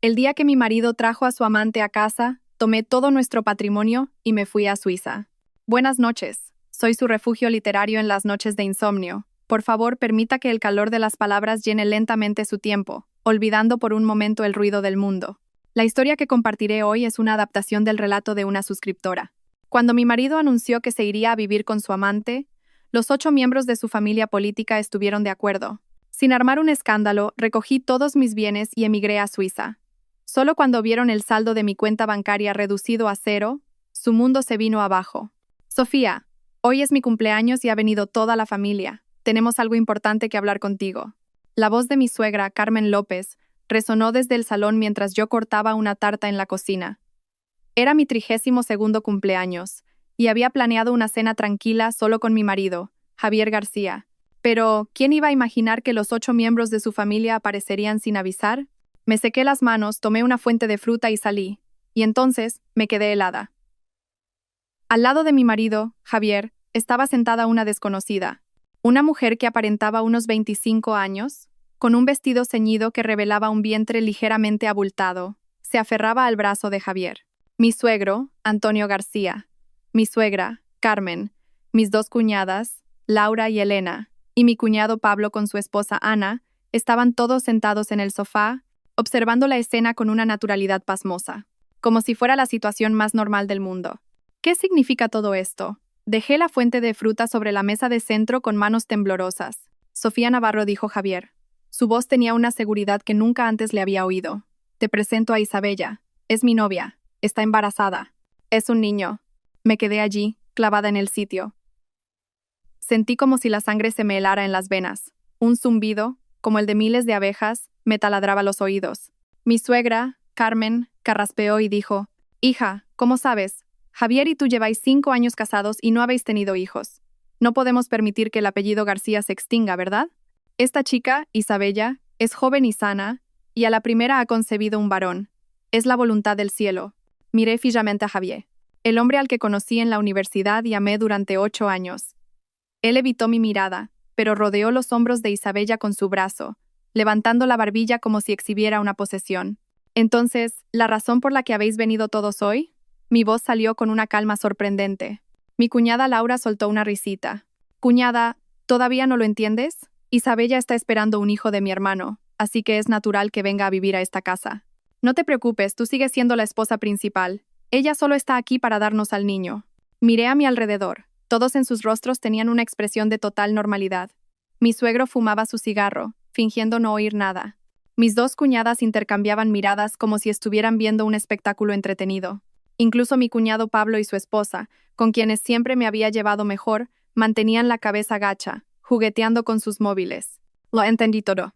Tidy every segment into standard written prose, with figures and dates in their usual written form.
El día que mi marido trajo a su amante a casa, tomé todo nuestro patrimonio y me fui a Suiza. Buenas noches. Soy su refugio literario en las noches de insomnio. Por favor, permita que el calor de las palabras llene lentamente su tiempo, olvidando por un momento el ruido del mundo. La historia que compartiré hoy es una adaptación del relato de una suscriptora. Cuando mi marido anunció que se iría a vivir con su amante, los 8 miembros de su familia política estuvieron de acuerdo. Sin armar un escándalo, recogí todos mis bienes y emigré a Suiza. Solo cuando vieron el saldo de mi cuenta bancaria reducido a 0, su mundo se vino abajo. Sofía, hoy es mi cumpleaños y ha venido toda la familia. Tenemos algo importante que hablar contigo. La voz de mi suegra, Carmen López, resonó desde el salón mientras yo cortaba una tarta en la cocina. Era mi 32º cumpleaños, y había planeado una cena tranquila solo con mi marido, Javier García. Pero, ¿quién iba a imaginar que los 8 miembros de su familia aparecerían sin avisar? Me sequé las manos, tomé una fuente de fruta y salí, y entonces me quedé helada. Al lado de mi marido, Javier, estaba sentada una desconocida, una mujer que aparentaba unos 25 años, con un vestido ceñido que revelaba un vientre ligeramente abultado. Se aferraba al brazo de Javier. Mi suegro, Antonio García, mi suegra, Carmen, mis 2 cuñadas, Laura y Elena, y mi cuñado Pablo con su esposa Ana, estaban todos sentados en el sofá, observando la escena con una naturalidad pasmosa, como si fuera la situación más normal del mundo. ¿Qué significa todo esto? Dejé la fuente de fruta sobre la mesa de centro con manos temblorosas. Sofía Navarro, dijo Javier. Su voz tenía una seguridad que nunca antes le había oído. Te presento a Isabella. Es mi novia. Está embarazada. Es un niño. Me quedé allí, clavada en el sitio. Sentí como si la sangre se me helara en las venas. Un zumbido, como el de miles de abejas, me taladraba los oídos. Mi suegra, Carmen, carraspeó y dijo: Hija, ¿cómo sabes? Javier y tú lleváis 5 años casados y no habéis tenido hijos. No podemos permitir que el apellido García se extinga, ¿verdad? Esta chica, Isabella, es joven y sana, y a la primera ha concebido un varón. Es la voluntad del cielo. Miré fijamente a Javier, el hombre al que conocí en la universidad y amé durante 8 años. Él evitó mi mirada, pero rodeó los hombros de Isabella con su brazo, levantando la barbilla como si exhibiera una posesión. Entonces, ¿la razón por la que habéis venido todos hoy? Mi voz salió con una calma sorprendente. Mi cuñada Laura soltó una risita. Cuñada, ¿todavía no lo entiendes? Isabella está esperando un hijo de mi hermano, así que es natural que venga a vivir a esta casa. No te preocupes, tú sigues siendo la esposa principal. Ella solo está aquí para darnos al niño. Miré a mi alrededor. Todos en sus rostros tenían una expresión de total normalidad. Mi suegro fumaba su cigarro, fingiendo no oír nada. Mis 2 cuñadas intercambiaban miradas como si estuvieran viendo un espectáculo entretenido. Incluso mi cuñado Pablo y su esposa, con quienes siempre me había llevado mejor, mantenían la cabeza gacha, jugueteando con sus móviles. Lo entendí todo.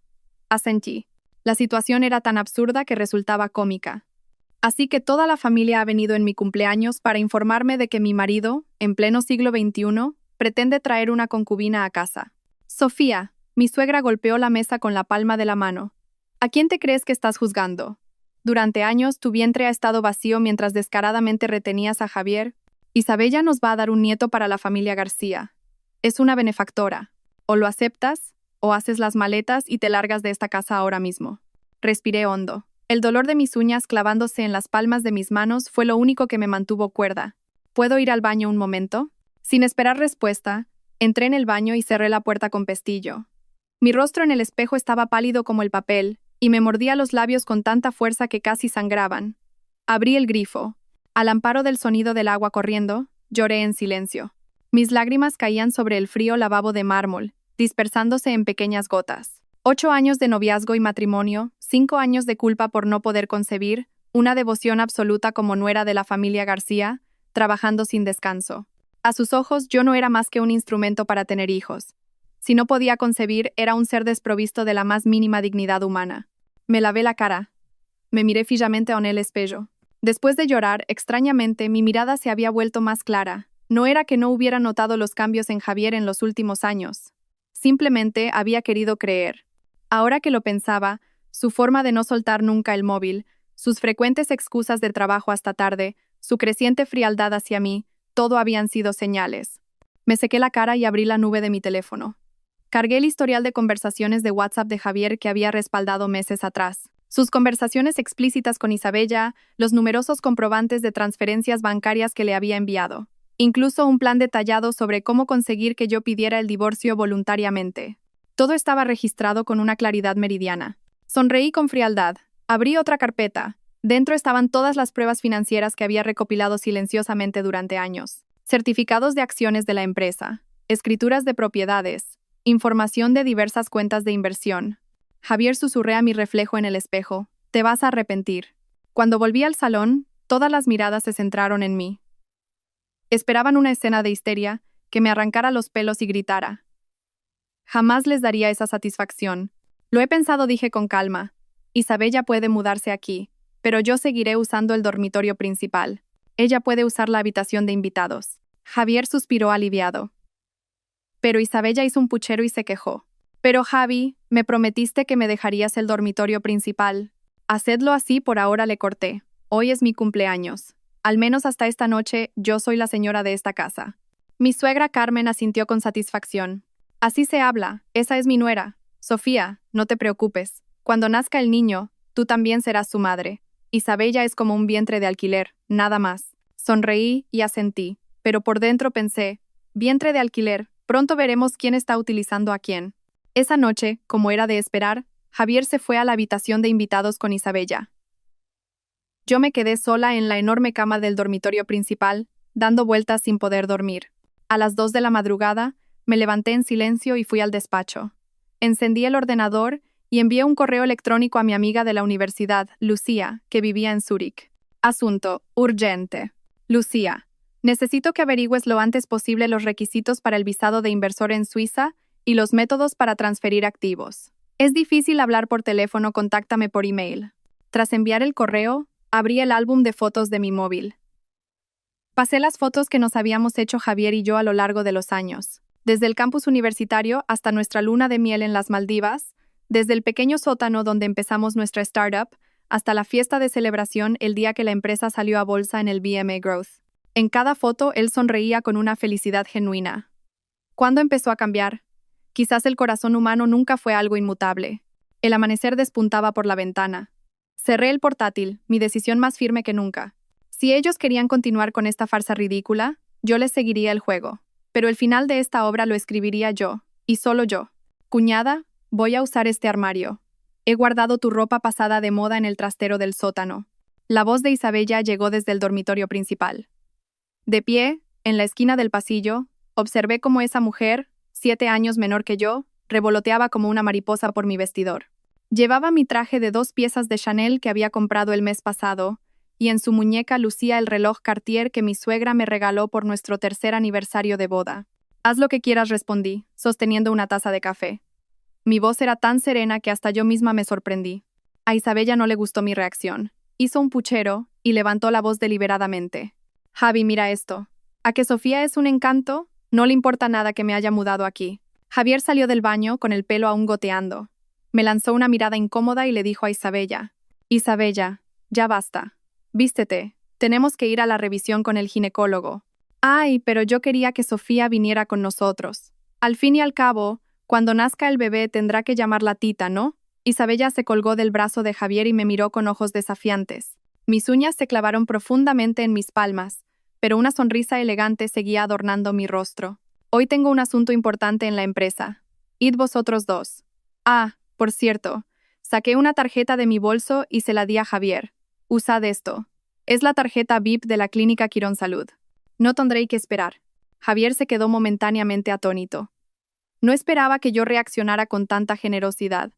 Asentí. La situación era tan absurda que resultaba cómica. Así que toda la familia ha venido en mi cumpleaños para informarme de que mi marido, en pleno siglo XXI, pretende traer una concubina a casa. Sofía, mi suegra golpeó la mesa con la palma de la mano. ¿A quién te crees que estás juzgando? Durante años tu vientre ha estado vacío mientras descaradamente retenías a Javier. Isabella nos va a dar un nieto para la familia García. Es una benefactora. O lo aceptas, o haces las maletas y te largas de esta casa ahora mismo. Respiré hondo. El dolor de mis uñas clavándose en las palmas de mis manos fue lo único que me mantuvo cuerda. ¿Puedo ir al baño un momento? Sin esperar respuesta, entré en el baño y cerré la puerta con pestillo. Mi rostro en el espejo estaba pálido como el papel, y me mordía los labios con tanta fuerza que casi sangraban. Abrí el grifo. Al amparo del sonido del agua corriendo, lloré en silencio. Mis lágrimas caían sobre el frío lavabo de mármol, dispersándose en pequeñas gotas. 8 años de noviazgo y matrimonio, 5 años de culpa por no poder concebir, una devoción absoluta como nuera de la familia García, trabajando sin descanso. A sus ojos yo no era más que un instrumento para tener hijos. Si no podía concebir, era un ser desprovisto de la más mínima dignidad humana. Me lavé la cara. Me miré fijamente en el espejo. Después de llorar, extrañamente, mi mirada se había vuelto más clara. No era que no hubiera notado los cambios en Javier en los últimos años. Simplemente había querido creer. Ahora que lo pensaba, su forma de no soltar nunca el móvil, sus frecuentes excusas del trabajo hasta tarde, su creciente frialdad hacia mí, todo habían sido señales. Me sequé la cara y abrí la nube de mi teléfono. Cargué el historial de conversaciones de WhatsApp de Javier que había respaldado meses atrás. Sus conversaciones explícitas con Isabella, los numerosos comprobantes de transferencias bancarias que le había enviado. Incluso un plan detallado sobre cómo conseguir que yo pidiera el divorcio voluntariamente. Todo estaba registrado con una claridad meridiana. Sonreí con frialdad. Abrí otra carpeta. Dentro estaban todas las pruebas financieras que había recopilado silenciosamente durante años. Certificados de acciones de la empresa, escrituras de propiedades, información de diversas cuentas de inversión. Javier susurré a mi reflejo en el espejo. Te vas a arrepentir. Cuando volví al salón, todas las miradas se centraron en mí. Esperaban una escena de histeria, que me arrancara los pelos y gritara. Jamás les daría esa satisfacción. Lo he pensado, dije con calma. Isabella puede mudarse aquí, pero yo seguiré usando el dormitorio principal. Ella puede usar la habitación de invitados. Javier suspiró aliviado. Pero Isabella hizo un puchero y se quejó. Pero Javi, me prometiste que me dejarías el dormitorio principal. Hacedlo así por ahora, le corté. Hoy es mi cumpleaños. Al menos hasta esta noche, yo soy la señora de esta casa. Mi suegra Carmen asintió con satisfacción. Así se habla, esa es mi nuera. Sofía, no te preocupes. Cuando nazca el niño, tú también serás su madre. Isabella es como un vientre de alquiler, nada más. Sonreí y asentí, pero por dentro pensé, vientre de alquiler, pronto veremos quién está utilizando a quién. Esa noche, como era de esperar, Javier se fue a la habitación de invitados con Isabella. Yo me quedé sola en la enorme cama del dormitorio principal, dando vueltas sin poder dormir. A las 2 de la madrugada, me levanté en silencio y fui al despacho. Encendí el ordenador y envié un correo electrónico a mi amiga de la universidad, Lucía, que vivía en Zúrich. Asunto, urgente. Lucía, necesito que averigües lo antes posible los requisitos para el visado de inversor en Suiza y los métodos para transferir activos. Es difícil hablar por teléfono, contáctame por email. Tras enviar el correo, abrí el álbum de fotos de mi móvil. Pasé las fotos que nos habíamos hecho Javier y yo a lo largo de los años. Desde el campus universitario hasta nuestra luna de miel en las Maldivas, desde el pequeño sótano donde empezamos nuestra startup, hasta la fiesta de celebración el día que la empresa salió a bolsa en el BMA Growth. En cada foto él sonreía con una felicidad genuina. ¿Cuándo empezó a cambiar? Quizás el corazón humano nunca fue algo inmutable. El amanecer despuntaba por la ventana. Cerré el portátil, mi decisión más firme que nunca. Si ellos querían continuar con esta farsa ridícula, yo les seguiría el juego. Pero el final de esta obra lo escribiría yo, y solo yo. Cuñada, voy a usar este armario. He guardado tu ropa pasada de moda en el trastero del sótano. La voz de Isabella llegó desde el dormitorio principal. De pie, en la esquina del pasillo, observé cómo esa mujer, 7 años menor que yo, revoloteaba como una mariposa por mi vestidor. Llevaba mi traje de 2 piezas de Chanel que había comprado el mes pasado, y en su muñeca lucía el reloj Cartier que mi suegra me regaló por nuestro 3er aniversario de boda. Haz lo que quieras, respondí, sosteniendo una taza de café. Mi voz era tan serena que hasta yo misma me sorprendí. A Isabella no le gustó mi reacción. Hizo un puchero y levantó la voz deliberadamente. Javi, mira esto. ¿A que Sofía es un encanto? No le importa nada que me haya mudado aquí. Javier salió del baño con el pelo aún goteando. Me lanzó una mirada incómoda y le dijo a Isabella. Isabella, ya basta. Vístete. Tenemos que ir a la revisión con el ginecólogo. Ay, pero yo quería que Sofía viniera con nosotros. Al fin y al cabo, cuando nazca el bebé tendrá que llamarla Tita, ¿no? Isabella se colgó del brazo de Javier y me miró con ojos desafiantes. Mis uñas se clavaron profundamente en mis palmas, pero una sonrisa elegante seguía adornando mi rostro. Hoy tengo un asunto importante en la empresa. Id vosotros dos. Ah, por cierto, saqué una tarjeta de mi bolso y se la di a Javier. Usad esto. Es la tarjeta VIP de la clínica Quirón Salud. No tendréis que esperar. Javier se quedó momentáneamente atónito. No esperaba que yo reaccionara con tanta generosidad.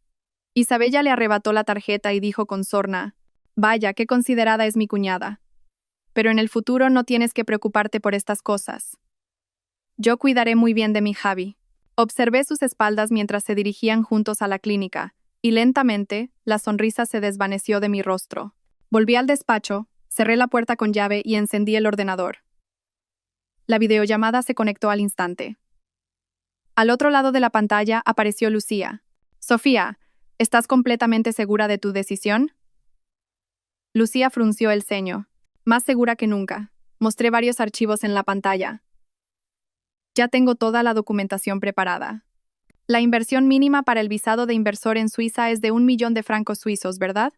Isabella le arrebató la tarjeta y dijo con sorna, «Vaya, qué considerada es mi cuñada. Pero en el futuro no tienes que preocuparte por estas cosas. Yo cuidaré muy bien de mi Javi». Observé sus espaldas mientras se dirigían juntos a la clínica, y lentamente, la sonrisa se desvaneció de mi rostro. Volví al despacho, cerré la puerta con llave y encendí el ordenador. La videollamada se conectó al instante. Al otro lado de la pantalla apareció Lucía. «Sofía, ¿estás completamente segura de tu decisión?» Lucía frunció el ceño. Más segura que nunca. Mostré varios archivos en la pantalla. Ya tengo toda la documentación preparada. La inversión mínima para el visado de inversor en Suiza es de 1 millón de francos suizos, ¿verdad?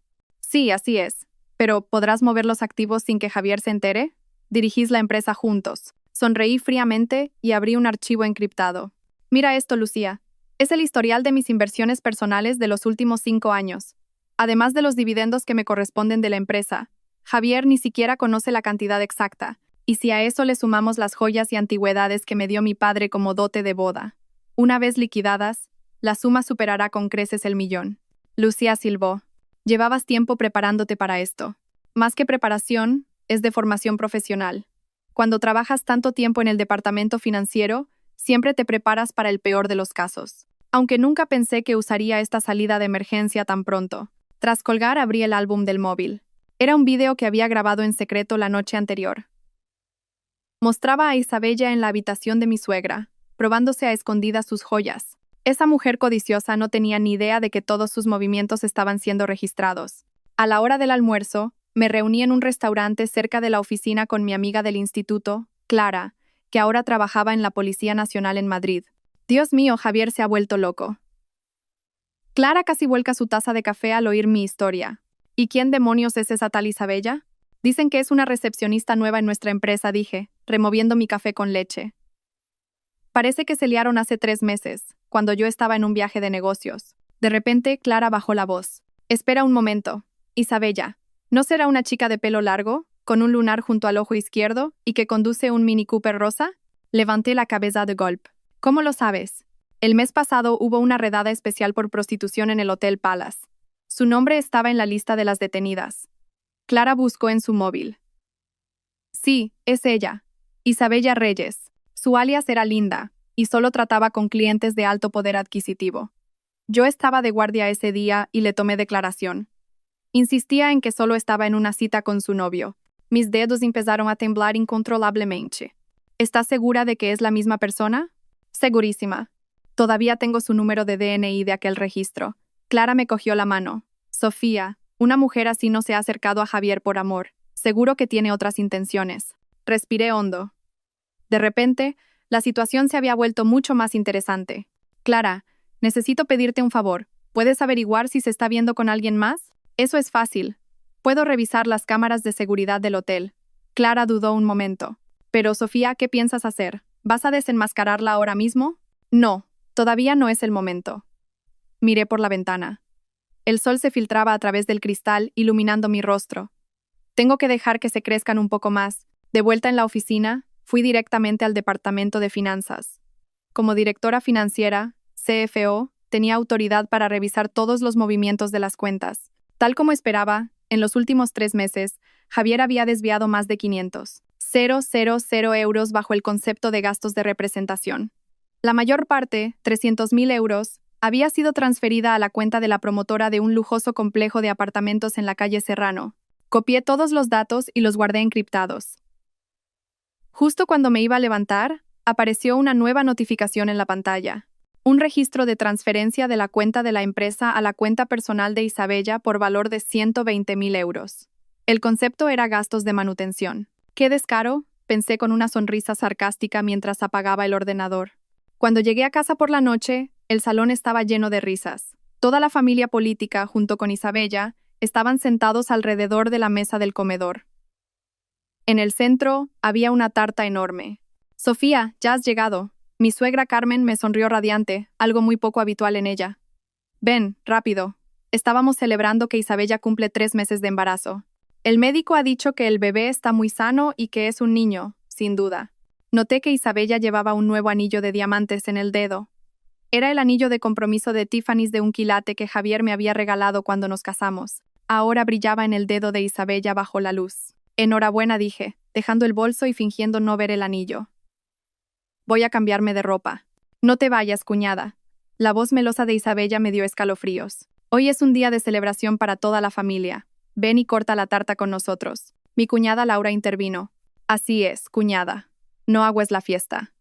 Sí, así es. Pero, ¿podrás mover los activos sin que Javier se entere? Dirigís la empresa juntos. Sonreí fríamente y abrí un archivo encriptado. Mira esto, Lucía. Es el historial de mis inversiones personales de los últimos 5 años. Además de los dividendos que me corresponden de la empresa. Javier ni siquiera conoce la cantidad exacta. Y si a eso le sumamos las joyas y antigüedades que me dio mi padre como dote de boda. Una vez liquidadas, la suma superará con creces el millón. Lucía silbó. Llevabas tiempo preparándote para esto. Más que preparación, es de formación profesional. Cuando trabajas tanto tiempo en el departamento financiero, siempre te preparas para el peor de los casos. Aunque nunca pensé que usaría esta salida de emergencia tan pronto. Tras colgar, abrí el álbum del móvil. Era un video que había grabado en secreto la noche anterior. Mostraba a Isabella en la habitación de mi suegra, probándose a escondidas sus joyas. Esa mujer codiciosa no tenía ni idea de que todos sus movimientos estaban siendo registrados. A la hora del almuerzo, me reuní en un restaurante cerca de la oficina con mi amiga del instituto, Clara, que ahora trabajaba en la Policía Nacional en Madrid. Dios mío, Javier se ha vuelto loco. Clara casi vuelca su taza de café al oír mi historia. ¿Y quién demonios es esa tal Isabella? Dicen que es una recepcionista nueva en nuestra empresa, dije, removiendo mi café con leche. Parece que se liaron hace 3 meses, cuando yo estaba en un viaje de negocios. De repente, Clara bajó la voz. Espera un momento. Isabella, ¿no será una chica de pelo largo, con un lunar junto al ojo izquierdo y que conduce un Mini Cooper rosa? Levanté la cabeza de golpe. ¿Cómo lo sabes? El mes pasado hubo una redada especial por prostitución en el Hotel Palace. Su nombre estaba en la lista de las detenidas. Clara buscó en su móvil. Sí, es ella. Isabella Reyes. Su alias era Linda, y solo trataba con clientes de alto poder adquisitivo. Yo estaba de guardia ese día y le tomé declaración. Insistía en que solo estaba en una cita con su novio. Mis dedos empezaron a temblar incontrolablemente. ¿Estás segura de que es la misma persona? Segurísima. Todavía tengo su número de DNI de aquel registro. Clara me cogió la mano. Sofía, una mujer así no se ha acercado a Javier por amor. Seguro que tiene otras intenciones. Respiré hondo. De repente, la situación se había vuelto mucho más interesante. Clara, necesito pedirte un favor. ¿Puedes averiguar si se está viendo con alguien más? Eso es fácil. Puedo revisar las cámaras de seguridad del hotel. Clara dudó un momento. Pero, Sofía, ¿qué piensas hacer? ¿Vas a desenmascararla ahora mismo? No, todavía no es el momento. Miré por la ventana. El sol se filtraba a través del cristal, iluminando mi rostro. Tengo que dejar que se crezcan un poco más. De vuelta en la oficina, fui directamente al departamento de finanzas. Como directora financiera, CFO, tenía autoridad para revisar todos los movimientos de las cuentas. Tal como esperaba, en los últimos 3 meses, Javier había desviado más de 500,000 euros bajo el concepto de gastos de representación. La mayor parte, 300.000 euros, había sido transferida a la cuenta de la promotora de un lujoso complejo de apartamentos en la calle Serrano. Copié todos los datos y los guardé encriptados. Justo cuando me iba a levantar, apareció una nueva notificación en la pantalla. Un registro de transferencia de la cuenta de la empresa a la cuenta personal de Isabella por valor de 120.000 euros. El concepto era gastos de manutención. ¡Qué descaro!, pensé con una sonrisa sarcástica mientras apagaba el ordenador. Cuando llegué a casa por la noche, el salón estaba lleno de risas. Toda la familia política, junto con Isabella, estaban sentados alrededor de la mesa del comedor. En el centro había una tarta enorme. Sofía, ya has llegado. Mi suegra Carmen me sonrió radiante, algo muy poco habitual en ella. Ven, rápido. Estábamos celebrando que Isabella cumple 3 meses de embarazo. El médico ha dicho que el bebé está muy sano y que es un niño, sin duda. Noté que Isabella llevaba un nuevo anillo de diamantes en el dedo. Era el anillo de compromiso de Tiffany's de un quilate que Javier me había regalado cuando nos casamos. Ahora brillaba en el dedo de Isabella bajo la luz. Enhorabuena, dije, dejando el bolso y fingiendo no ver el anillo. Voy a cambiarme de ropa. No te vayas, cuñada. La voz melosa de Isabella me dio escalofríos. Hoy es un día de celebración para toda la familia. Ven y corta la tarta con nosotros. Mi cuñada Laura intervino. Así es, cuñada. No agues la fiesta.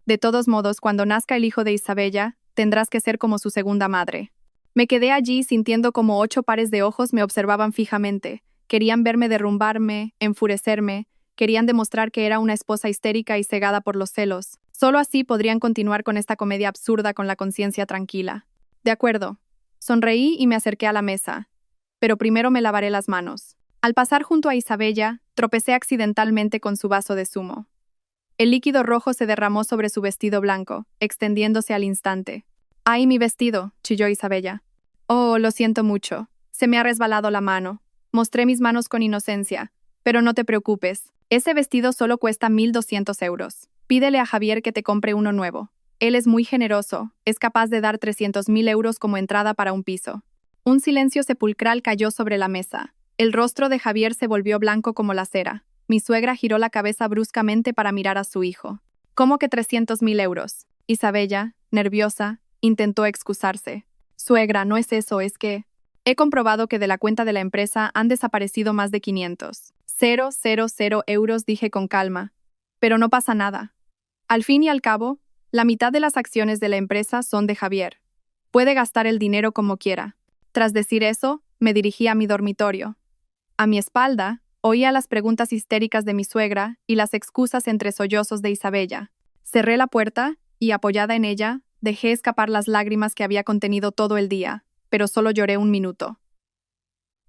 De todos modos, cuando nazca el hijo de Isabella, tendrás que ser como su segunda madre. Me quedé allí sintiendo como 8 pares de ojos me observaban fijamente. Querían verme derrumbarme, enfurecerme, querían demostrar que era una esposa histérica y cegada por los celos. Solo así podrían continuar con esta comedia absurda con la conciencia tranquila. De acuerdo. Sonreí y me acerqué a la mesa. pero primero me lavaré las manos. Al pasar junto a Isabella, tropecé accidentalmente con su vaso de zumo. El líquido rojo se derramó sobre su vestido blanco, extendiéndose al instante. ¡Ay, mi vestido!, chilló Isabella. Oh, lo siento mucho. Se me ha resbalado la mano. Mostré mis manos con inocencia. Pero no te preocupes. Ese vestido solo cuesta 1.200 euros. Pídele a Javier que te compre uno nuevo. Él es muy generoso. Es capaz de dar 300.000 euros como entrada para un piso. Un silencio sepulcral cayó sobre la mesa. El rostro de Javier se volvió blanco como la cera. Mi suegra giró la cabeza bruscamente para mirar a su hijo. ¿Cómo que 300.000 euros? Isabella, nerviosa, intentó excusarse. Suegra, no es eso, es que... He comprobado que de la cuenta de la empresa han desaparecido más de 500. 000 euros, dije con calma. Pero no pasa nada. Al fin y al cabo, la mitad de las acciones de la empresa son de Javier. Puede gastar el dinero como quiera. Tras decir eso, me dirigí a mi dormitorio. A mi espalda, oía las preguntas histéricas de mi suegra y las excusas entre sollozos de Isabella. Cerré la puerta y, apoyada en ella, dejé escapar las lágrimas que había contenido todo el día, pero solo lloré 1 minuto.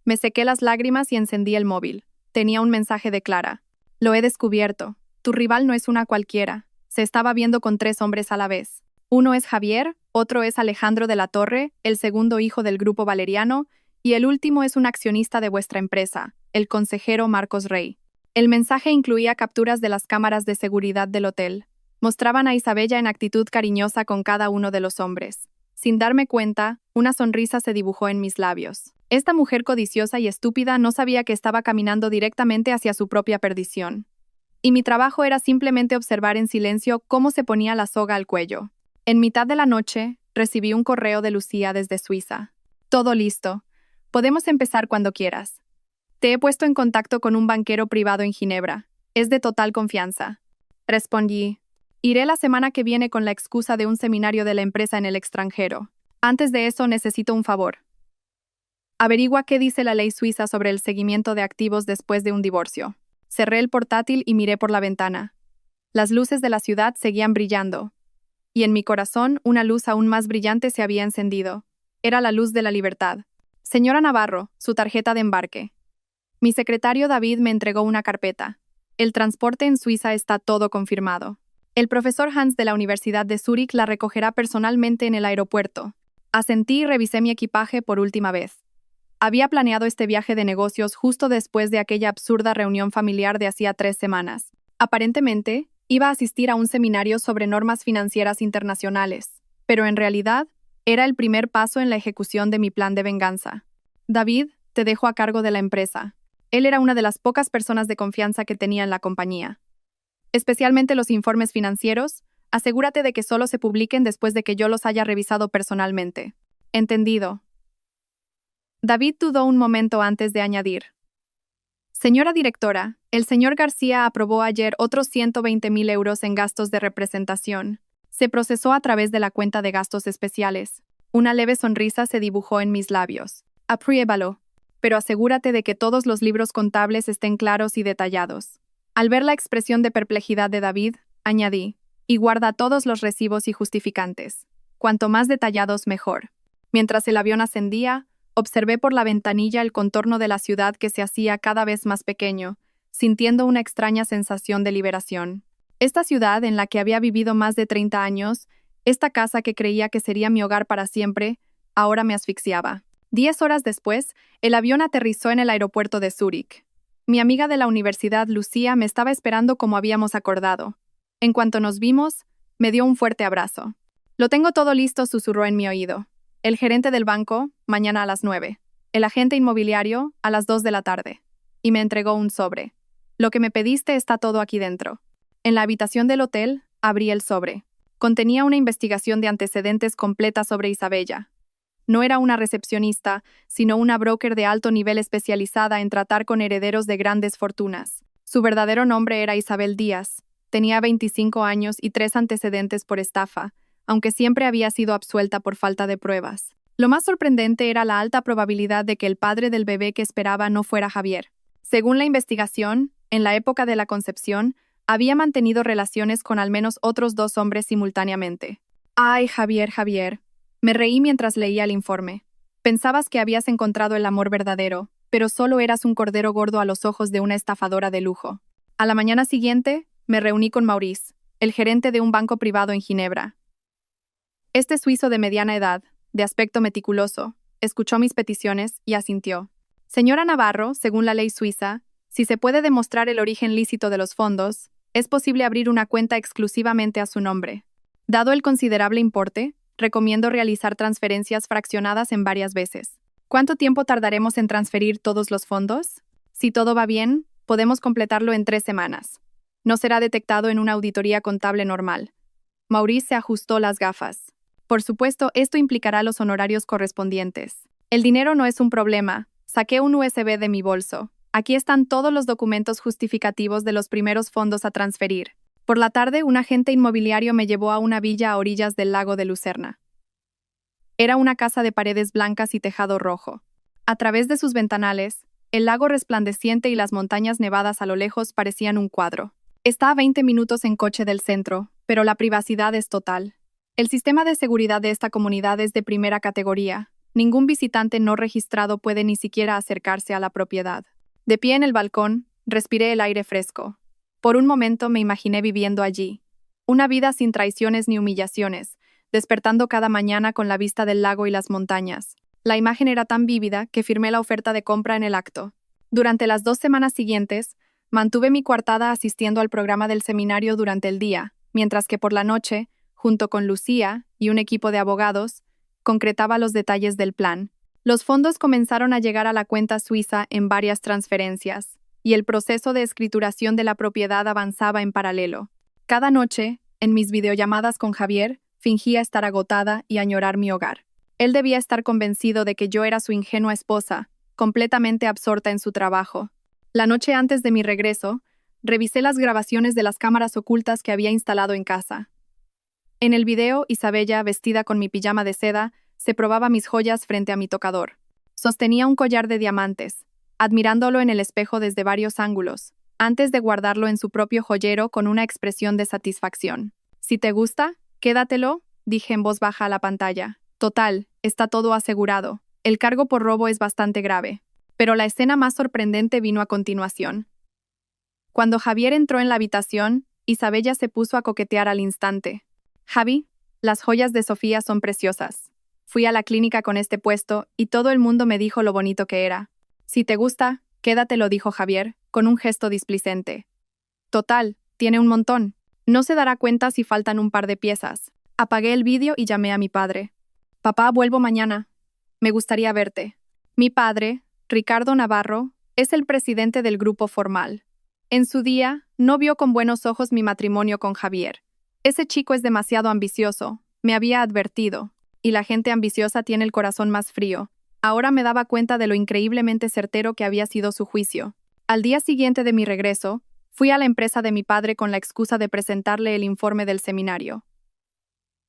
Me sequé las lágrimas y encendí el móvil. Tenía un mensaje de Clara. Lo he descubierto. Tu rival no es una cualquiera. Se estaba viendo con 3 hombres a la vez. Uno es Javier, otro es Alejandro de la Torre, el segundo hijo del grupo Valeriano, y el último es un accionista de vuestra empresa, el consejero Marcos Rey. El mensaje incluía capturas de las cámaras de seguridad del hotel. Mostraban a Isabella en actitud cariñosa con cada uno de los hombres. Sin darme cuenta, una sonrisa se dibujó en mis labios. Esta mujer codiciosa y estúpida no sabía que estaba caminando directamente hacia su propia perdición. Y mi trabajo era simplemente observar en silencio cómo se ponía la soga al cuello. En mitad de la noche, recibí un correo de Lucía desde Suiza. Todo listo. Podemos empezar cuando quieras. Te he puesto en contacto con un banquero privado en Ginebra. Es de total confianza. Respondí. Iré la semana que viene con la excusa de un seminario de la empresa en el extranjero. Antes de eso necesito un favor. Averigua qué dice la ley suiza sobre el seguimiento de activos después de un divorcio. Cerré el portátil y miré por la ventana. Las luces de la ciudad seguían brillando. Y en mi corazón una luz aún más brillante se había encendido. Era la luz de la libertad. Señora Navarro, su tarjeta de embarque. Mi secretario David me entregó una carpeta. El transporte en Suiza está todo confirmado. El profesor Hans de la Universidad de Zúrich la recogerá personalmente en el aeropuerto. Asentí y revisé mi equipaje por última vez. Había planeado este viaje de negocios justo después de aquella absurda reunión familiar de hacía 3 semanas. Aparentemente, iba a asistir a un seminario sobre normas financieras internacionales, pero en realidad, era el primer paso en la ejecución de mi plan de venganza. David, te dejo a cargo de la empresa. Él era una de las pocas personas de confianza que tenía en la compañía. Especialmente los informes financieros, asegúrate de que solo se publiquen después de que yo los haya revisado personalmente. Entendido. David dudó un momento antes de añadir. Señora directora, el señor García aprobó ayer otros 120.000 euros en gastos de representación. Se procesó a través de la cuenta de gastos especiales. Una leve sonrisa se dibujó en mis labios. Apruébalo, pero asegúrate de que todos los libros contables estén claros y detallados. Al ver la expresión de perplejidad de David, añadí, y guarda todos los recibos y justificantes. Cuanto más detallados, mejor. Mientras el avión ascendía, observé por la ventanilla el contorno de la ciudad que se hacía cada vez más pequeño, sintiendo una extraña sensación de liberación. Esta ciudad en la que había vivido más de 30 años, esta casa que creía que sería mi hogar para siempre, ahora me asfixiaba. 10 horas después, el avión aterrizó en el aeropuerto de Zúrich. Mi amiga de la universidad, Lucía, me estaba esperando como habíamos acordado. En cuanto nos vimos, me dio un fuerte abrazo. Lo tengo todo listo, susurró en mi oído. El gerente del banco, mañana a las 9. El agente inmobiliario, a las 2 de la tarde. Y me entregó un sobre. Lo que me pediste está todo aquí dentro. En la habitación del hotel, abrí el sobre. Contenía una investigación de antecedentes completa sobre Isabella. No era una recepcionista, sino una broker de alto nivel especializada en tratar con herederos de grandes fortunas. Su verdadero nombre era Isabel Díaz. Tenía 25 años y 3 antecedentes por estafa, aunque siempre había sido absuelta por falta de pruebas. Lo más sorprendente era la alta probabilidad de que el padre del bebé que esperaba no fuera Javier. Según la investigación, en la época de la concepción, había mantenido relaciones con al menos otros 2 hombres simultáneamente. ¡Ay, Javier! Me reí mientras leía el informe. Pensabas que habías encontrado el amor verdadero, pero solo eras un cordero gordo a los ojos de una estafadora de lujo. A la mañana siguiente, me reuní con Maurice, el gerente de un banco privado en Ginebra. Este suizo de mediana edad, de aspecto meticuloso, escuchó mis peticiones y asintió. Señora Navarro, según la ley suiza, si se puede demostrar el origen lícito de los fondos, es posible abrir una cuenta exclusivamente a su nombre. Dado el considerable importe, recomiendo realizar transferencias fraccionadas en varias veces. ¿Cuánto tiempo tardaremos en transferir todos los fondos? Si todo va bien, podemos completarlo en 3 semanas. No será detectado en una auditoría contable normal. Maurice se ajustó las gafas. Por supuesto, esto implicará los honorarios correspondientes. El dinero no es un problema. Saqué un USB de mi bolso. Aquí están todos los documentos justificativos de los primeros fondos a transferir. Por la tarde, un agente inmobiliario me llevó a una villa a orillas del lago de Lucerna. Era una casa de paredes blancas y tejado rojo. A través de sus ventanales, el lago resplandeciente y las montañas nevadas a lo lejos parecían un cuadro. Está a 20 minutos en coche del centro, pero la privacidad es total. El sistema de seguridad de esta comunidad es de primera categoría. Ningún visitante no registrado puede ni siquiera acercarse a la propiedad. De pie en el balcón, respiré el aire fresco. Por un momento me imaginé viviendo allí. Una vida sin traiciones ni humillaciones, despertando cada mañana con la vista del lago y las montañas. La imagen era tan vívida que firmé la oferta de compra en el acto. Durante las 2 semanas siguientes, mantuve mi coartada asistiendo al programa del seminario durante el día, mientras que por la noche, junto con Lucía y un equipo de abogados, concretaba los detalles del plan. Los fondos comenzaron a llegar a la cuenta suiza en varias transferencias, y el proceso de escrituración de la propiedad avanzaba en paralelo. Cada noche, en mis videollamadas con Javier, fingía estar agotada y añorar mi hogar. Él debía estar convencido de que yo era su ingenua esposa, completamente absorta en su trabajo. La noche antes de mi regreso, revisé las grabaciones de las cámaras ocultas que había instalado en casa. En el video, Isabella, vestida con mi pijama de seda, se probaba mis joyas frente a mi tocador. Sostenía un collar de diamantes, admirándolo en el espejo desde varios ángulos, antes de guardarlo en su propio joyero con una expresión de satisfacción. Si te gusta, quédatelo, dije en voz baja a la pantalla. Total, está todo asegurado. El cargo por robo es bastante grave. Pero la escena más sorprendente vino a continuación. Cuando Javier entró en la habitación, Isabella se puso a coquetear al instante. Javi, las joyas de Sofía son preciosas. Fui a la clínica con este puesto y todo el mundo me dijo lo bonito que era. Si te gusta, quédatelo, dijo Javier, con un gesto displicente. Total, tiene un montón. No se dará cuenta si faltan un par de piezas. Apagué el vídeo y llamé a mi padre. Papá, vuelvo mañana. Me gustaría verte. Mi padre, Ricardo Navarro, es el presidente del grupo formal. En su día, no vio con buenos ojos mi matrimonio con Javier. Ese chico es demasiado ambicioso, me había advertido, y la gente ambiciosa tiene el corazón más frío. Ahora me daba cuenta de lo increíblemente certero que había sido su juicio. Al día siguiente de mi regreso, fui a la empresa de mi padre con la excusa de presentarle el informe del seminario.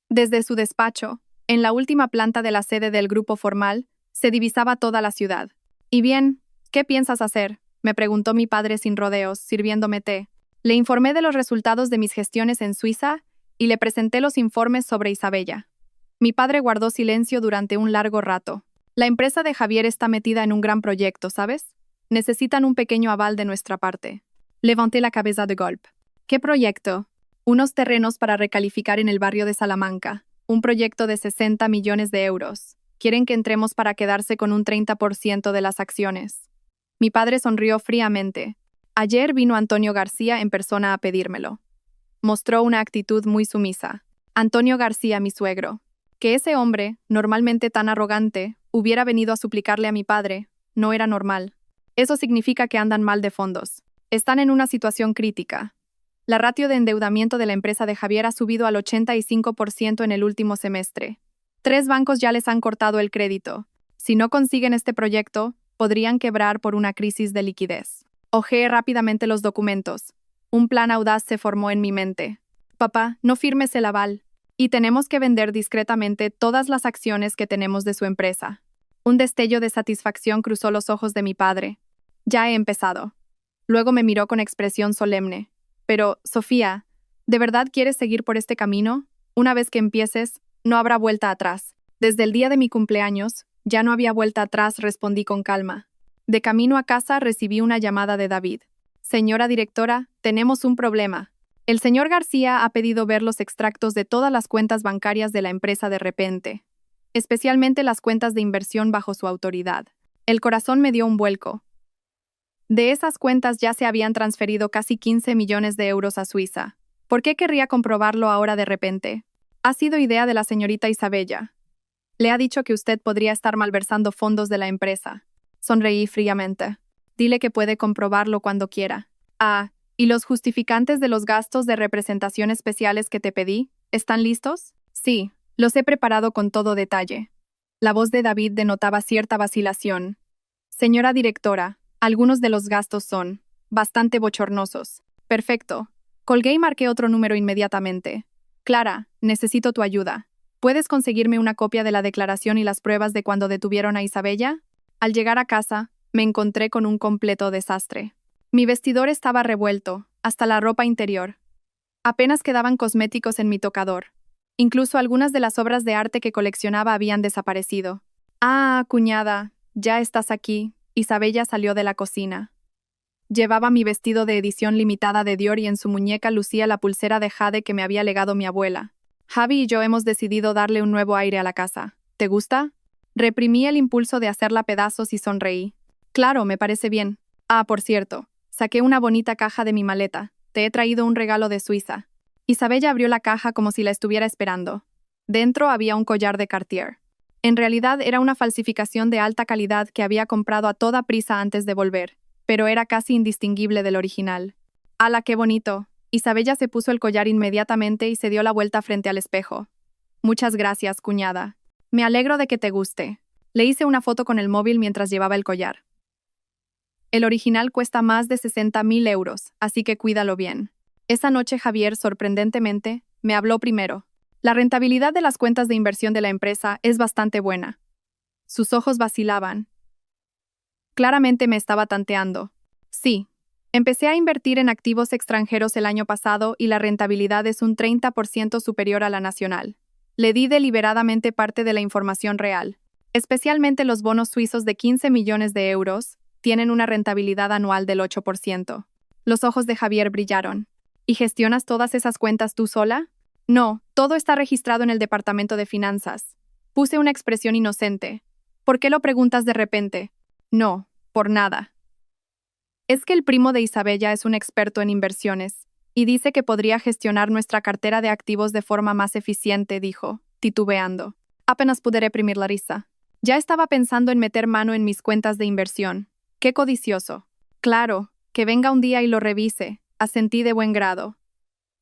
Desde su despacho, en la última planta de la sede del grupo formal, se divisaba toda la ciudad. «Y bien, ¿qué piensas hacer?», me preguntó mi padre sin rodeos, sirviéndome té. Le informé de los resultados de mis gestiones en Suiza y le presenté los informes sobre Isabella. Mi padre guardó silencio durante un largo rato. La empresa de Javier está metida en un gran proyecto, ¿sabes? Necesitan un pequeño aval de nuestra parte. Levanté la cabeza de golpe. ¿Qué proyecto? Unos terrenos para recalificar en el barrio de Salamanca. Un proyecto de 60 millones de euros. Quieren que entremos para quedarse con un 30% de las acciones. Mi padre sonrió fríamente. Ayer vino Antonio García en persona a pedírmelo. Mostró una actitud muy sumisa. Antonio García, mi suegro. Que ese hombre, normalmente tan arrogante, hubiera venido a suplicarle a mi padre, no era normal. Eso significa que andan mal de fondos. Están en una situación crítica. La ratio de endeudamiento de la empresa de Javier ha subido al 85% en el último semestre. 3 bancos ya les han cortado el crédito. Si no consiguen este proyecto, podrían quebrar por una crisis de liquidez. Hojeé rápidamente los documentos. Un plan audaz se formó en mi mente. Papá, no firmes el aval. Y tenemos que vender discretamente todas las acciones que tenemos de su empresa. Un destello de satisfacción cruzó los ojos de mi padre. Ya he empezado. Luego me miró con expresión solemne. Pero, Sofía, ¿de verdad quieres seguir por este camino? Una vez que empieces, no habrá vuelta atrás. Desde el día de mi cumpleaños, Ya no había vuelta atrás, respondí con calma. De camino a casa recibí una llamada de David. Señora directora, tenemos un problema. El señor García ha pedido ver los extractos de todas las cuentas bancarias de la empresa de repente, especialmente las cuentas de inversión bajo su autoridad. El corazón me dio un vuelco. De esas cuentas ya se habían transferido casi 15 millones de euros a Suiza. ¿Por qué querría comprobarlo ahora de repente? Ha sido idea de la señorita Isabella. Le ha dicho que usted podría estar malversando fondos de la empresa. Sonreí fríamente. Dile que puede comprobarlo cuando quiera. Ah, ¿y los justificantes de los gastos de representación especiales que te pedí? ¿Están listos? Sí, los he preparado con todo detalle. La voz de David denotaba cierta vacilación. Señora directora, algunos de los gastos son bastante bochornosos. Perfecto. Colgué y marqué otro número inmediatamente. Clara, necesito tu ayuda. ¿Puedes conseguirme una copia de la declaración y las pruebas de cuando detuvieron a Isabella? Al llegar a casa, me encontré con un completo desastre. Mi vestidor estaba revuelto, hasta la ropa interior. Apenas quedaban cosméticos en mi tocador. Incluso algunas de las obras de arte que coleccionaba habían desaparecido. Ah, cuñada, ya estás aquí. Isabella salió de la cocina. Llevaba mi vestido de edición limitada de Dior y en su muñeca lucía la pulsera de jade que me había legado mi abuela. Javi y yo hemos decidido darle un nuevo aire a la casa. ¿Te gusta? Reprimí el impulso de hacerla pedazos y sonreí. Claro, me parece bien. Ah, por cierto, saqué una bonita caja de mi maleta. Te he traído un regalo de Suiza. Isabella abrió la caja como si la estuviera esperando. Dentro había un collar de Cartier. En realidad era una falsificación de alta calidad que había comprado a toda prisa antes de volver, pero era casi indistinguible del original. ¡Hala, qué bonito! Isabella se puso el collar inmediatamente y se dio la vuelta frente al espejo. Muchas gracias, cuñada. Me alegro de que te guste. Le hice una foto con el móvil mientras llevaba el collar. El original cuesta más de 60.000 euros, así que cuídalo bien. Esa noche Javier, sorprendentemente, me habló primero. La rentabilidad de las cuentas de inversión de la empresa es bastante buena. Sus ojos vacilaban. Claramente me estaba tanteando. Sí. Empecé a invertir en activos extranjeros el año pasado y la rentabilidad es un 30% superior a la nacional. Le di deliberadamente parte de la información real. Especialmente los bonos suizos de 15 millones de euros tienen una rentabilidad anual del 8%. Los ojos de Javier brillaron. ¿Y gestionas todas esas cuentas tú sola? No, todo está registrado en el departamento de finanzas. Puse una expresión inocente. ¿Por qué lo preguntas de repente? No, por nada. Es que el primo de Isabella es un experto en inversiones, y dice que podría gestionar nuestra cartera de activos de forma más eficiente, dijo, titubeando. Apenas pude reprimir la risa. Ya estaba pensando en meter mano en mis cuentas de inversión. ¡Qué codicioso! Claro, que venga un día y lo revise, asentí de buen grado.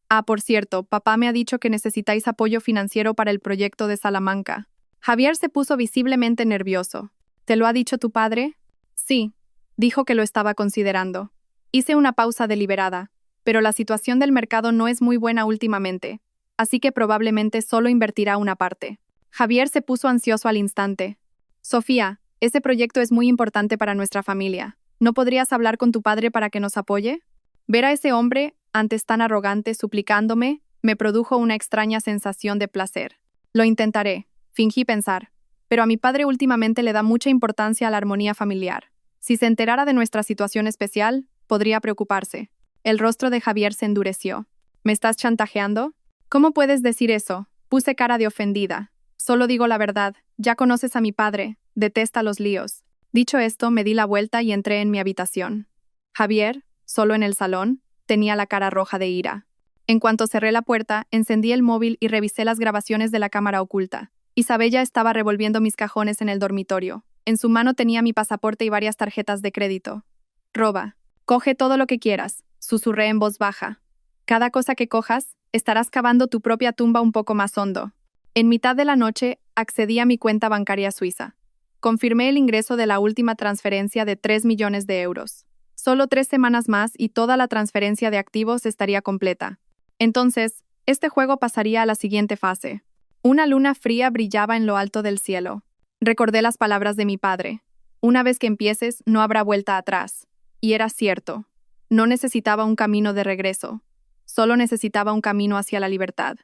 Ah, por cierto, papá me ha dicho que necesitáis apoyo financiero para el proyecto de Salamanca. Javier se puso visiblemente nervioso. ¿Te lo ha dicho tu padre? Sí. Dijo que lo estaba considerando. Hice una pausa deliberada, pero la situación del mercado no es muy buena últimamente, así que probablemente solo invertirá una parte. Javier se puso ansioso al instante. Sofía, ese proyecto es muy importante para nuestra familia. ¿No podrías hablar con tu padre para que nos apoye? Ver a ese hombre, antes tan arrogante, suplicándome, me produjo una extraña sensación de placer. Lo intentaré, fingí pensar, pero a mi padre últimamente le da mucha importancia a la armonía familiar. Si se enterara de nuestra situación especial, podría preocuparse. El rostro de Javier se endureció. ¿Me estás chantajeando? ¿Cómo puedes decir eso? Puse cara de ofendida. Solo digo la verdad. Ya conoces a mi padre. Detesta los líos. Dicho esto, me di la vuelta y entré en mi habitación. Javier, solo en el salón, tenía la cara roja de ira. En cuanto cerré la puerta, encendí el móvil y revisé las grabaciones de la cámara oculta. Isabella estaba revolviendo mis cajones en el dormitorio. En su mano tenía mi pasaporte y varias tarjetas de crédito. Roba. Coge todo lo que quieras, susurré en voz baja. Cada cosa que cojas, estarás cavando tu propia tumba un poco más hondo. En mitad de la noche, accedí a mi cuenta bancaria suiza. Confirmé el ingreso de la última transferencia de 3 millones de euros. Solo 3 semanas más y toda la transferencia de activos estaría completa. Entonces, este juego pasaría a la siguiente fase. Una luna fría brillaba en lo alto del cielo. Recordé las palabras de mi padre. Una vez que empieces, no habrá vuelta atrás. Y era cierto. No necesitaba un camino de regreso. Solo necesitaba un camino hacia la libertad.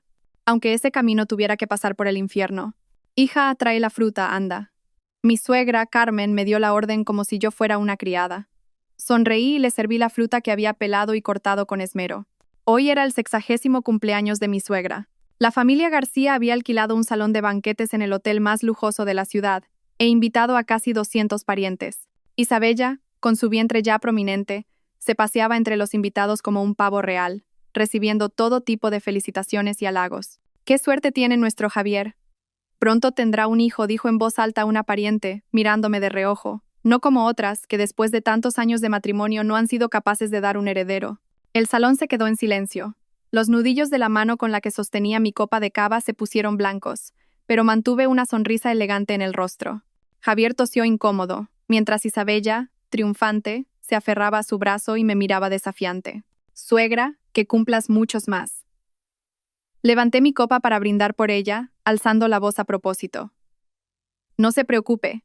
Aunque ese camino tuviera que pasar por el infierno. Hija, trae la fruta, anda. Mi suegra, Carmen, me dio la orden como si yo fuera una criada. Sonreí y le serví la fruta que había pelado y cortado con esmero. Hoy era el 60º cumpleaños de mi suegra. La familia García había alquilado un salón de banquetes en el hotel más lujoso de la ciudad e invitado a casi 200 parientes. Isabella, con su vientre ya prominente, se paseaba entre los invitados como un pavo real, recibiendo todo tipo de felicitaciones y halagos. «¡Qué suerte tiene nuestro Javier! Pronto tendrá un hijo», dijo en voz alta una pariente, mirándome de reojo, no como otras, que después de tantos años de matrimonio no han sido capaces de dar un heredero. El salón se quedó en silencio. Los nudillos de la mano con la que sostenía mi copa de cava se pusieron blancos, pero mantuve una sonrisa elegante en el rostro. Javier tosió incómodo, mientras Isabella, triunfante, se aferraba a su brazo y me miraba desafiante. «Suegra, que cumplas muchos más». Levanté mi copa para brindar por ella, alzando la voz a propósito. «No se preocupe.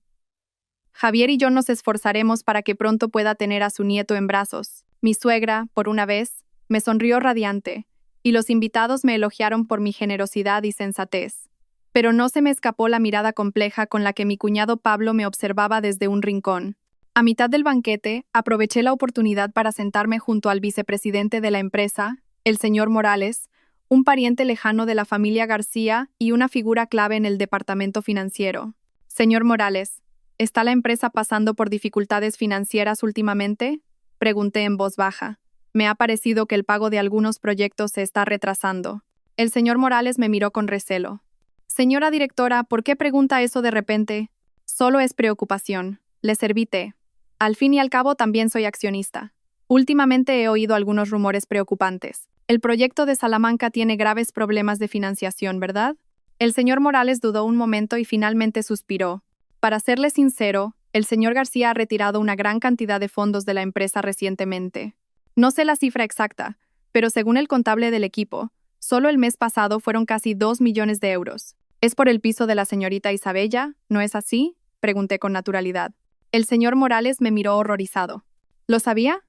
Javier y yo nos esforzaremos para que pronto pueda tener a su nieto en brazos». Mi suegra, por una vez, me sonrió radiante, y los invitados me elogiaron por mi generosidad y sensatez. Pero no se me escapó la mirada compleja con la que mi cuñado Pablo me observaba desde un rincón. A mitad del banquete, aproveché la oportunidad para sentarme junto al vicepresidente de la empresa, el señor Morales, un pariente lejano de la familia García y una figura clave en el departamento financiero. «Señor Morales, ¿está la empresa pasando por dificultades financieras últimamente?», pregunté en voz baja. «Me ha parecido que el pago de algunos proyectos se está retrasando». El señor Morales me miró con recelo. «Señora directora, ¿por qué pregunta eso de repente?» «Solo es preocupación. Le serví té. Al fin y al cabo también soy accionista. Últimamente he oído algunos rumores preocupantes. El proyecto de Salamanca tiene graves problemas de financiación, ¿verdad?». El señor Morales dudó un momento y finalmente suspiró. «Para serle sincero, el señor García ha retirado una gran cantidad de fondos de la empresa recientemente. No sé la cifra exacta, pero según el contable del equipo, solo el mes pasado fueron casi 2 millones de euros. ¿Es por el piso de la señorita Isabella? ¿No es así?», pregunté con naturalidad. El señor Morales me miró horrorizado. «¿Lo sabía?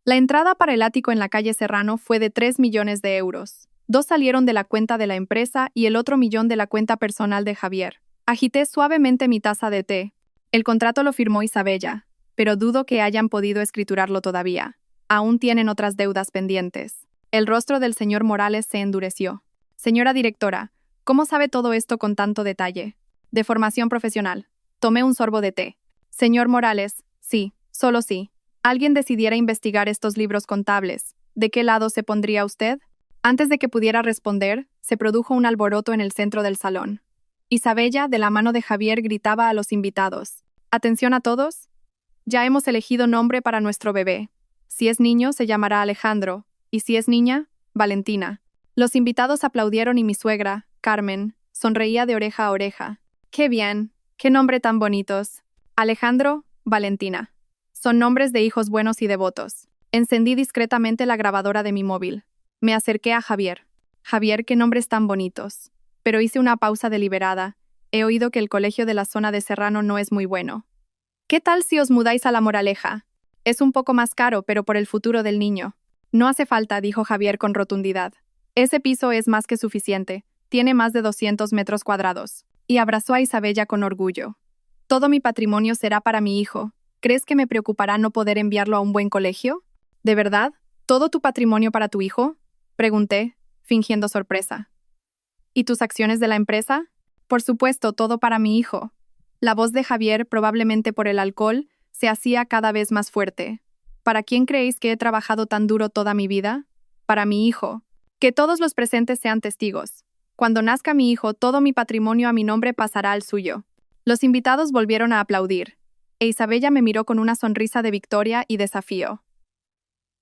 La entrada para el ático en la calle Serrano fue de 3 millones de euros. 2 salieron de la cuenta de la empresa y el otro millón de la cuenta personal de Javier». Agité suavemente mi taza de té. «El contrato lo firmó Isabella, pero dudo que hayan podido escriturarlo todavía. Aún tienen otras deudas pendientes». El rostro del señor Morales se endureció. «Señora directora, ¿cómo sabe todo esto con tanto detalle?». «De formación profesional». Tomé un sorbo de té. «Señor Morales, sí, solo sí. Alguien decidiera investigar estos libros contables. ¿De qué lado se pondría usted?». Antes de que pudiera responder, se produjo un alboroto en el centro del salón. Isabella, de la mano de Javier, gritaba a los invitados: «Atención a todos. Ya hemos elegido nombre para nuestro bebé. Si es niño, se llamará Alejandro, y si es niña, Valentina». Los invitados aplaudieron y mi suegra, Carmen, sonreía de oreja a oreja. «¡Qué bien! ¡Qué nombre tan bonitos! Alejandro, Valentina. Son nombres de hijos buenos y devotos». Encendí discretamente la grabadora de mi móvil. Me acerqué a Javier. «Javier, qué nombres tan bonitos». Pero hice una pausa deliberada. He oído que el colegio de la zona de Serrano no es muy bueno. «¿Qué tal si os mudáis a La Moraleja? Es un poco más caro, pero por el futuro del niño». «No hace falta», dijo Javier con rotundidad. «Ese piso es más que suficiente. Tiene más de 200 metros cuadrados». Y abrazó a Isabella con orgullo. «Todo mi patrimonio será para mi hijo. ¿Crees que me preocupará no poder enviarlo a un buen colegio?». «¿De verdad? ¿Todo tu patrimonio para tu hijo?», pregunté, fingiendo sorpresa. «¿Y tus acciones de la empresa?». «Por supuesto, todo para mi hijo». La voz de Javier, probablemente por el alcohol, se hacía cada vez más fuerte. «¿Para quién creéis que he trabajado tan duro toda mi vida?». «Para mi hijo. Que todos los presentes sean testigos. Cuando nazca mi hijo, todo mi patrimonio a mi nombre pasará al suyo». Los invitados volvieron a aplaudir, e Isabella me miró con una sonrisa de victoria y desafío.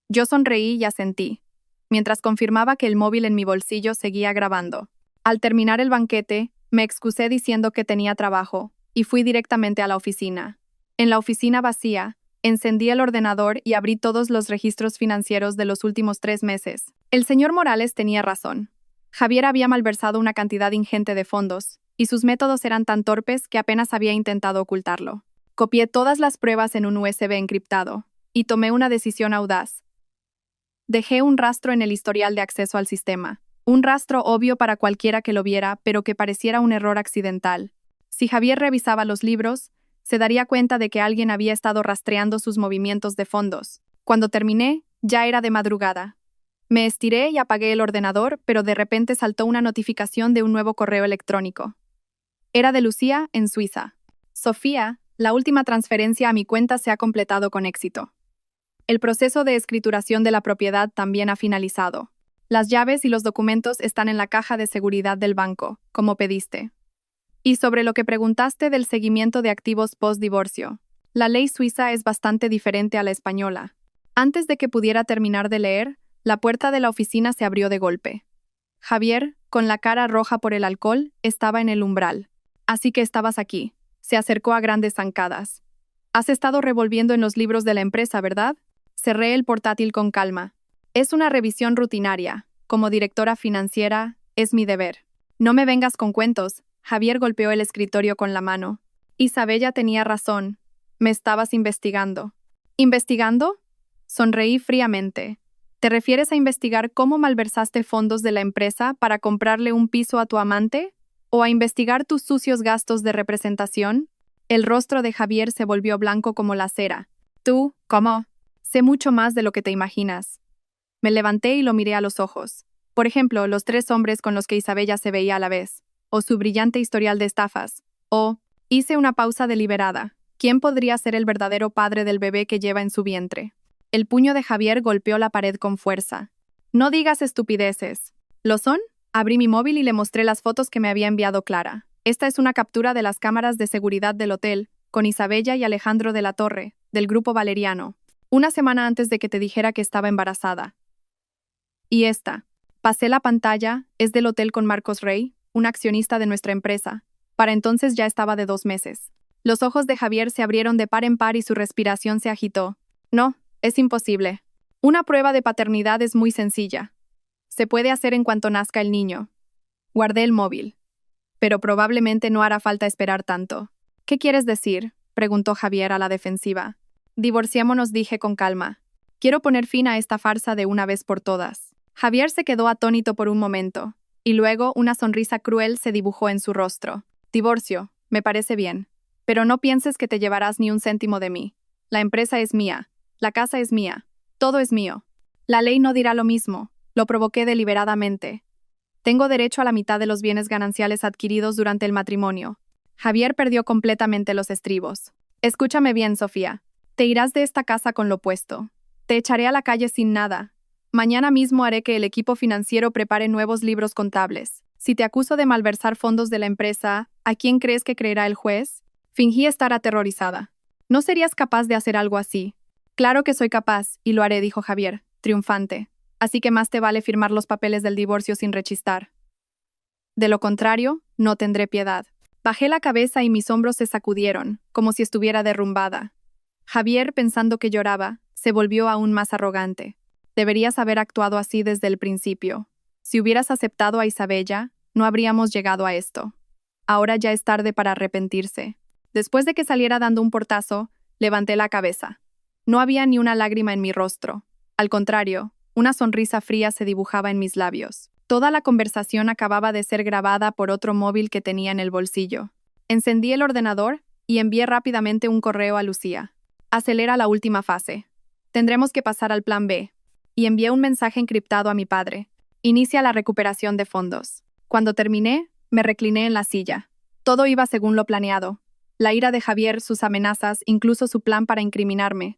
Yo sonreí y asentí, mientras confirmaba que el móvil en mi bolsillo seguía grabando. Al terminar el banquete, me excusé diciendo que tenía trabajo, y fui directamente a la oficina. En la oficina vacía, encendí el ordenador y abrí todos los registros financieros de los últimos 3 meses. El señor Morales tenía razón. Javier había malversado una cantidad ingente de fondos, y sus métodos eran tan torpes que apenas había intentado ocultarlo. Copié todas las pruebas en un USB encriptado, y tomé una decisión audaz. Dejé un rastro en el historial de acceso al sistema. Un rastro obvio para cualquiera que lo viera, pero que pareciera un error accidental. Si Javier revisaba los libros, Se daría cuenta de que alguien había estado rastreando sus movimientos de fondos. Cuando terminé, ya era de madrugada. Me estiré y apagué el ordenador, pero de repente saltó una notificación de un nuevo correo electrónico. Era de Lucía, en Suiza. Sofía, la última transferencia a mi cuenta se ha completado con éxito. El proceso de escrituración de la propiedad también ha finalizado. Las llaves y los documentos están en la caja de seguridad del banco, como pediste. Y sobre lo que preguntaste del seguimiento de activos post-divorcio, la ley suiza es bastante diferente a la española. Antes de que pudiera terminar de leer, la puerta de la oficina se abrió de golpe. Javier, con la cara roja por el alcohol, estaba en el umbral. Así que estabas aquí. Se acercó a grandes zancadas. Has estado revolviendo en los libros de la empresa, ¿verdad? Cerré el portátil con calma. Es una revisión rutinaria. Como directora financiera, es mi deber. No me vengas con cuentos. Javier golpeó el escritorio con la mano. Isabella tenía razón. Me estabas investigando. ¿Investigando? Sonreí fríamente. ¿Te refieres a investigar cómo malversaste fondos de la empresa para comprarle un piso a tu amante? ¿O a investigar tus sucios gastos de representación? El rostro de Javier se volvió blanco como la cera. ¿Tú, cómo? Sé mucho más de lo que te imaginas. Me levanté y lo miré a los ojos. Por ejemplo, los 3 hombres con los que Isabella se veía a la vez. O su brillante historial de estafas. O, hice una pausa deliberada. ¿Quién podría ser el verdadero padre del bebé que lleva en su vientre? El puño de Javier golpeó la pared con fuerza. No digas estupideces. ¿Lo son? Abrí mi móvil y le mostré las fotos que me había enviado Clara. Esta es una captura de las cámaras de seguridad del hotel, con Isabella y Alejandro de la Torre, del Grupo Valeriano, una semana antes de que te dijera que estaba embarazada. Y esta. Pasé la pantalla, es del hotel con Marcos Rey, un accionista de nuestra empresa. Para entonces ya estaba de 2 meses. Los ojos de Javier se abrieron de par en par y su respiración se agitó. No, es imposible. Una prueba de paternidad es muy sencilla. Se puede hacer en cuanto nazca el niño. Guardé el móvil. Pero probablemente no hará falta esperar tanto. ¿Qué quieres decir?, preguntó Javier a la defensiva. Divorciémonos, dije con calma. Quiero poner fin a esta farsa de una vez por todas. Javier se quedó atónito por un momento, y luego una sonrisa cruel se dibujó en su rostro. Divorcio, me parece bien. Pero no pienses que te llevarás ni un céntimo de mí. La empresa es mía. La casa es mía. Todo es mío. La ley no dirá lo mismo. Lo provoqué deliberadamente. Tengo derecho a la mitad de los bienes gananciales adquiridos durante el matrimonio. Javier perdió completamente los estribos. Escúchame bien, Sofía. Te irás de esta casa con lo puesto. Te echaré a la calle sin nada. Mañana mismo haré que el equipo financiero prepare nuevos libros contables. Si te acuso de malversar fondos de la empresa, ¿a quién crees que creerá el juez? Fingí estar aterrorizada. ¿No serías capaz de hacer algo así? Claro que soy capaz, y lo haré, dijo Javier, triunfante. Así que más te vale firmar los papeles del divorcio sin rechistar. De lo contrario, no tendré piedad. Bajé la cabeza y mis hombros se sacudieron, como si estuviera derrumbada. Javier, pensando que lloraba, se volvió aún más arrogante. Deberías haber actuado así desde el principio. Si hubieras aceptado a Isabella, no habríamos llegado a esto. Ahora ya es tarde para arrepentirse. Después de que saliera dando un portazo, levanté la cabeza. No había ni una lágrima en mi rostro. Al contrario, una sonrisa fría se dibujaba en mis labios. Toda la conversación acababa de ser grabada por otro móvil que tenía en el bolsillo. Encendí el ordenador y envié rápidamente un correo a Lucía. Acelera la última fase. Tendremos que pasar al plan B. Y envié un mensaje encriptado a mi padre. Inicia la recuperación de fondos. Cuando terminé, me recliné en la silla. Todo iba según lo planeado. La ira de Javier, sus amenazas, incluso su plan para incriminarme.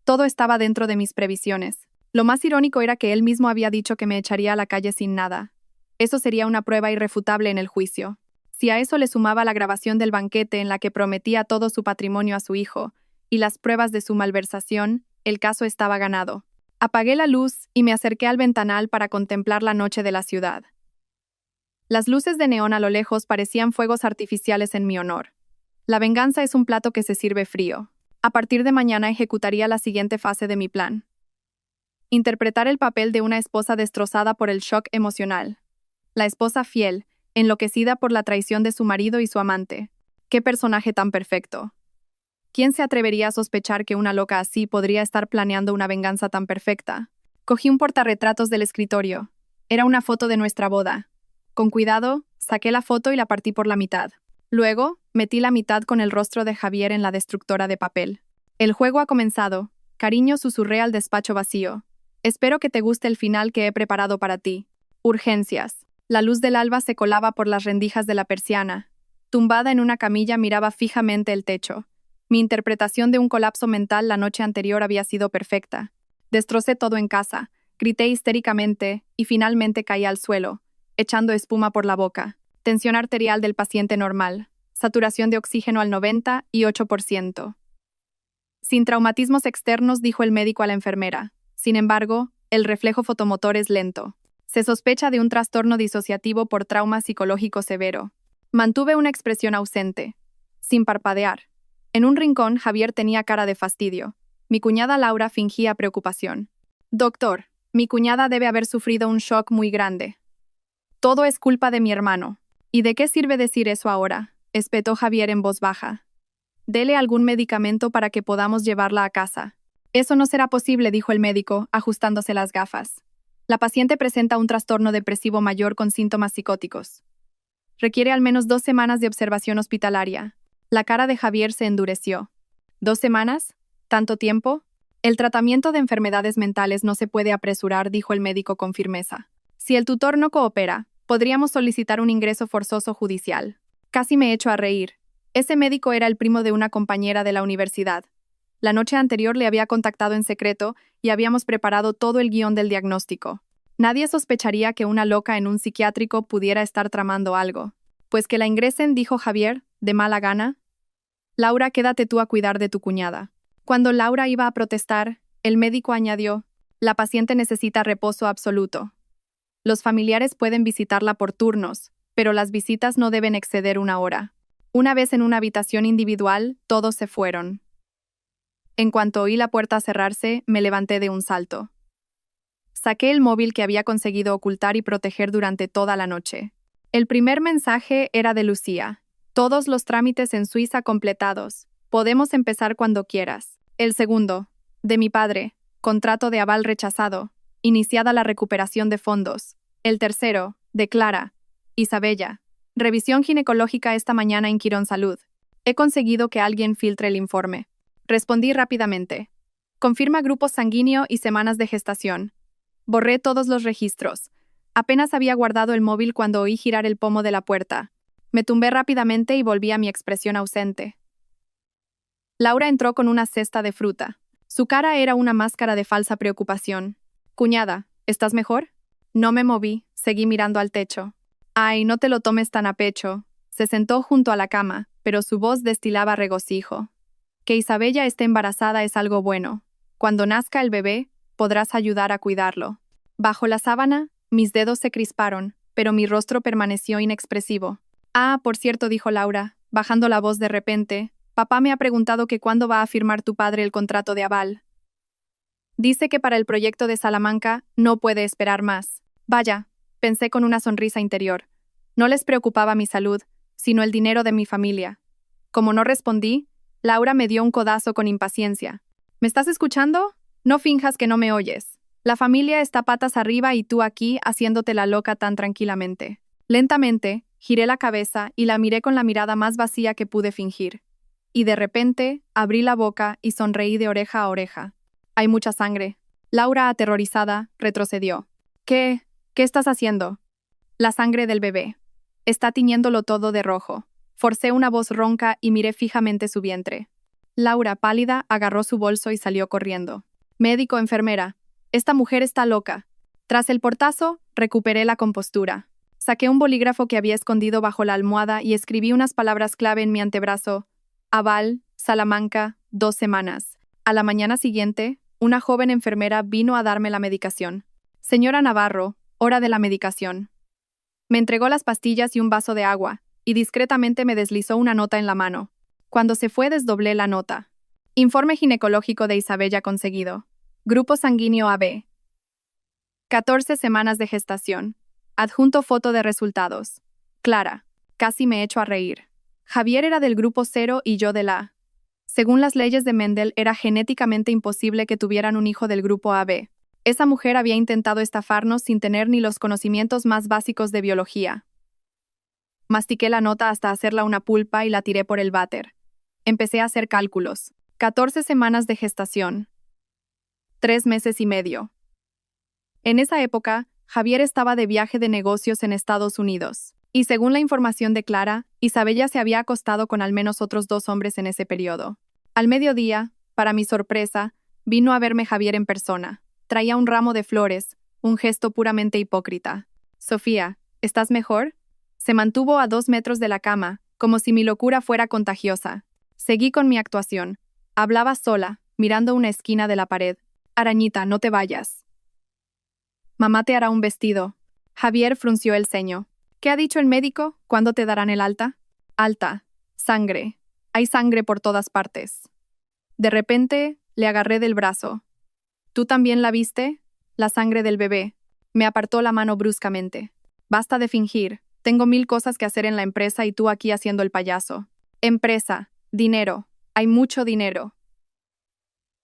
Todo estaba dentro de mis previsiones. Lo más irónico era que él mismo había dicho que me echaría a la calle sin nada. Eso sería una prueba irrefutable en el juicio. Si a eso le sumaba la grabación del banquete en la que prometía todo su patrimonio a su hijo, y las pruebas de su malversación, el caso estaba ganado. Apagué la luz y me acerqué al ventanal para contemplar la noche de la ciudad. Las luces de neón a lo lejos parecían fuegos artificiales en mi honor. La venganza es un plato que se sirve frío. A partir de mañana ejecutaría la siguiente fase de mi plan. Interpretar el papel de una esposa destrozada por el shock emocional. La esposa fiel, enloquecida por la traición de su marido y su amante. ¡Qué personaje tan perfecto! ¿Quién se atrevería a sospechar que una loca así podría estar planeando una venganza tan perfecta? Cogí un portarretratos del escritorio. Era una foto de nuestra boda. Con cuidado, saqué la foto y la partí por la mitad. Luego, metí la mitad con el rostro de Javier en la destructora de papel. El juego ha comenzado. Cariño, susurré al despacho vacío. Espero que te guste el final que he preparado para ti. Urgencias. La luz del alba se colaba por las rendijas de la persiana. Tumbada en una camilla miraba fijamente el techo. Mi interpretación de un colapso mental la noche anterior había sido perfecta. Destrocé todo en casa, grité histéricamente y finalmente caí al suelo, echando espuma por la boca. Tensión arterial del paciente normal. Saturación de oxígeno al 98%. Sin traumatismos externos, dijo el médico a la enfermera. Sin embargo, el reflejo fotomotor es lento. Se sospecha de un trastorno disociativo por trauma psicológico severo. Mantuve una expresión ausente, sin parpadear. En un rincón, Javier tenía cara de fastidio. Mi cuñada Laura fingía preocupación. Doctor, mi cuñada debe haber sufrido un shock muy grande. Todo es culpa de mi hermano. ¿Y de qué sirve decir eso ahora?, espetó Javier en voz baja. Dele algún medicamento para que podamos llevarla a casa. Eso no será posible, dijo el médico, ajustándose las gafas. La paciente presenta un trastorno depresivo mayor con síntomas psicóticos. Requiere al menos 2 semanas de observación hospitalaria. La cara de Javier se endureció. ¿2 semanas? ¿Tanto tiempo? El tratamiento de enfermedades mentales no se puede apresurar, dijo el médico con firmeza. Si el tutor no coopera, podríamos solicitar un ingreso forzoso judicial. Casi me echo a reír. Ese médico era el primo de una compañera de la universidad. La noche anterior le había contactado en secreto y habíamos preparado todo el guión del diagnóstico. Nadie sospecharía que una loca en un psiquiátrico pudiera estar tramando algo. Pues que la ingresen, dijo Javier, de mala gana. Laura, quédate tú a cuidar de tu cuñada. Cuando Laura iba a protestar, el médico añadió, la paciente necesita reposo absoluto. Los familiares pueden visitarla por turnos, pero las visitas no deben exceder 1 hora. Una vez en una habitación individual, todos se fueron. En cuanto oí la puerta cerrarse, me levanté de un salto. Saqué el móvil que había conseguido ocultar y proteger durante toda la noche. El primer mensaje era de Lucía. Todos los trámites en Suiza completados. Podemos empezar cuando quieras. El segundo, de mi padre. Contrato de aval rechazado. Iniciada la recuperación de fondos. El tercero, de Clara. Isabella. Revisión ginecológica esta mañana en Quirón Salud. He conseguido que alguien filtre el informe. Respondí rápidamente. Confirma grupo sanguíneo y semanas de gestación. Borré todos los registros. Apenas había guardado el móvil cuando oí girar el pomo de la puerta. Me tumbé rápidamente y volví a mi expresión ausente. Laura entró con una cesta de fruta. Su cara era una máscara de falsa preocupación. Cuñada, ¿estás mejor? No me moví, seguí mirando al techo. Ay, no te lo tomes tan a pecho. Se sentó junto a la cama, pero su voz destilaba regocijo. Que Isabella esté embarazada es algo bueno. Cuando nazca el bebé, podrás ayudar a cuidarlo. Bajo la sábana, mis dedos se crisparon, pero mi rostro permaneció inexpresivo. Ah, por cierto, dijo Laura, bajando la voz de repente, papá me ha preguntado que cuándo va a firmar tu padre el contrato de aval. Dice que para el proyecto de Salamanca no puede esperar más. Vaya, pensé con una sonrisa interior. No les preocupaba mi salud, sino el dinero de mi familia. Como no respondí, Laura me dio un codazo con impaciencia. ¿Me estás escuchando? No finjas que no me oyes. La familia está patas arriba y tú aquí haciéndote la loca tan tranquilamente. Lentamente, giré la cabeza y la miré con la mirada más vacía que pude fingir. Y de repente, abrí la boca y sonreí de oreja a oreja. Hay mucha sangre. Laura, aterrorizada, retrocedió. ¿Qué estás haciendo? La sangre del bebé. Está tiñéndolo todo de rojo. Forcé una voz ronca y miré fijamente su vientre. Laura, pálida, agarró su bolso y salió corriendo. Médico, enfermera. Esta mujer está loca. Tras el portazo, recuperé la compostura. Saqué un bolígrafo que había escondido bajo la almohada y escribí unas palabras clave en mi antebrazo. Aval, Salamanca, 2 semanas. A la mañana siguiente, una joven enfermera vino a darme la medicación. Señora Navarro, hora de la medicación. Me entregó las pastillas y un vaso de agua, y discretamente me deslizó una nota en la mano. Cuando se fue, desdoblé la nota. Informe ginecológico de Isabella conseguido. Grupo sanguíneo AB. 14 semanas de gestación. Adjunto foto de resultados. Clara. Casi me echo a reír. Javier era del grupo 0 y yo del A. Según las leyes de Mendel, era genéticamente imposible que tuvieran un hijo del grupo AB. Esa mujer había intentado estafarnos sin tener ni los conocimientos más básicos de biología. Mastiqué la nota hasta hacerla una pulpa y la tiré por el váter. Empecé a hacer cálculos. 14 semanas de gestación. 3 meses y medio. En esa época, Javier estaba de viaje de negocios en Estados Unidos. Y según la información de Clara, Isabella se había acostado con al menos otros 2 hombres en ese periodo. Al mediodía, para mi sorpresa, vino a verme Javier en persona. Traía un ramo de flores, un gesto puramente hipócrita. Sofía, ¿estás mejor? Se mantuvo a 2 metros de la cama, como si mi locura fuera contagiosa. Seguí con mi actuación. Hablaba sola, mirando una esquina de la pared. Arañita, no te vayas. Mamá te hará un vestido. Javier frunció el ceño. ¿Qué ha dicho el médico? ¿Cuándo te darán el alta? Alta. Sangre. Hay sangre por todas partes. De repente, le agarré del brazo. ¿Tú también la viste? La sangre del bebé. Me apartó la mano bruscamente. Basta de fingir. Tengo 1000 cosas que hacer en la empresa y tú aquí haciendo el payaso. Empresa. Dinero. Hay mucho dinero.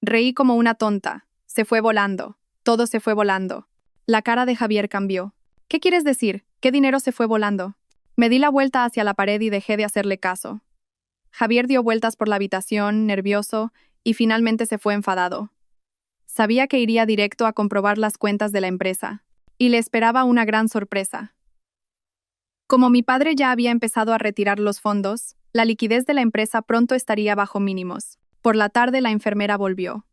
Reí como una tonta. Se fue volando. Todo se fue volando. La cara de Javier cambió. ¿Qué quieres decir? ¿Qué dinero se fue volando? Me di la vuelta hacia la pared y dejé de hacerle caso. Javier dio vueltas por la habitación, nervioso, y finalmente se fue enfadado. Sabía que iría directo a comprobar las cuentas de la empresa, y le esperaba una gran sorpresa. Como mi padre ya había empezado a retirar los fondos, la liquidez de la empresa pronto estaría bajo mínimos. Por la tarde la enfermera volvió.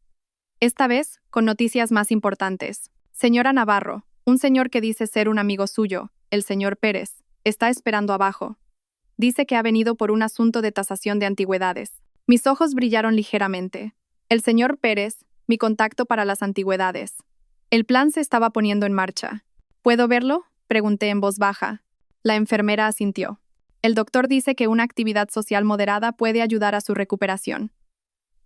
Esta vez, con noticias más importantes. Señora Navarro, un señor que dice ser un amigo suyo, el señor Pérez, está esperando abajo. Dice que ha venido por un asunto de tasación de antigüedades. Mis ojos brillaron ligeramente. El señor Pérez, mi contacto para las antigüedades. El plan se estaba poniendo en marcha. ¿Puedo verlo? Pregunté en voz baja. La enfermera asintió. El doctor dice que una actividad social moderada puede ayudar a su recuperación.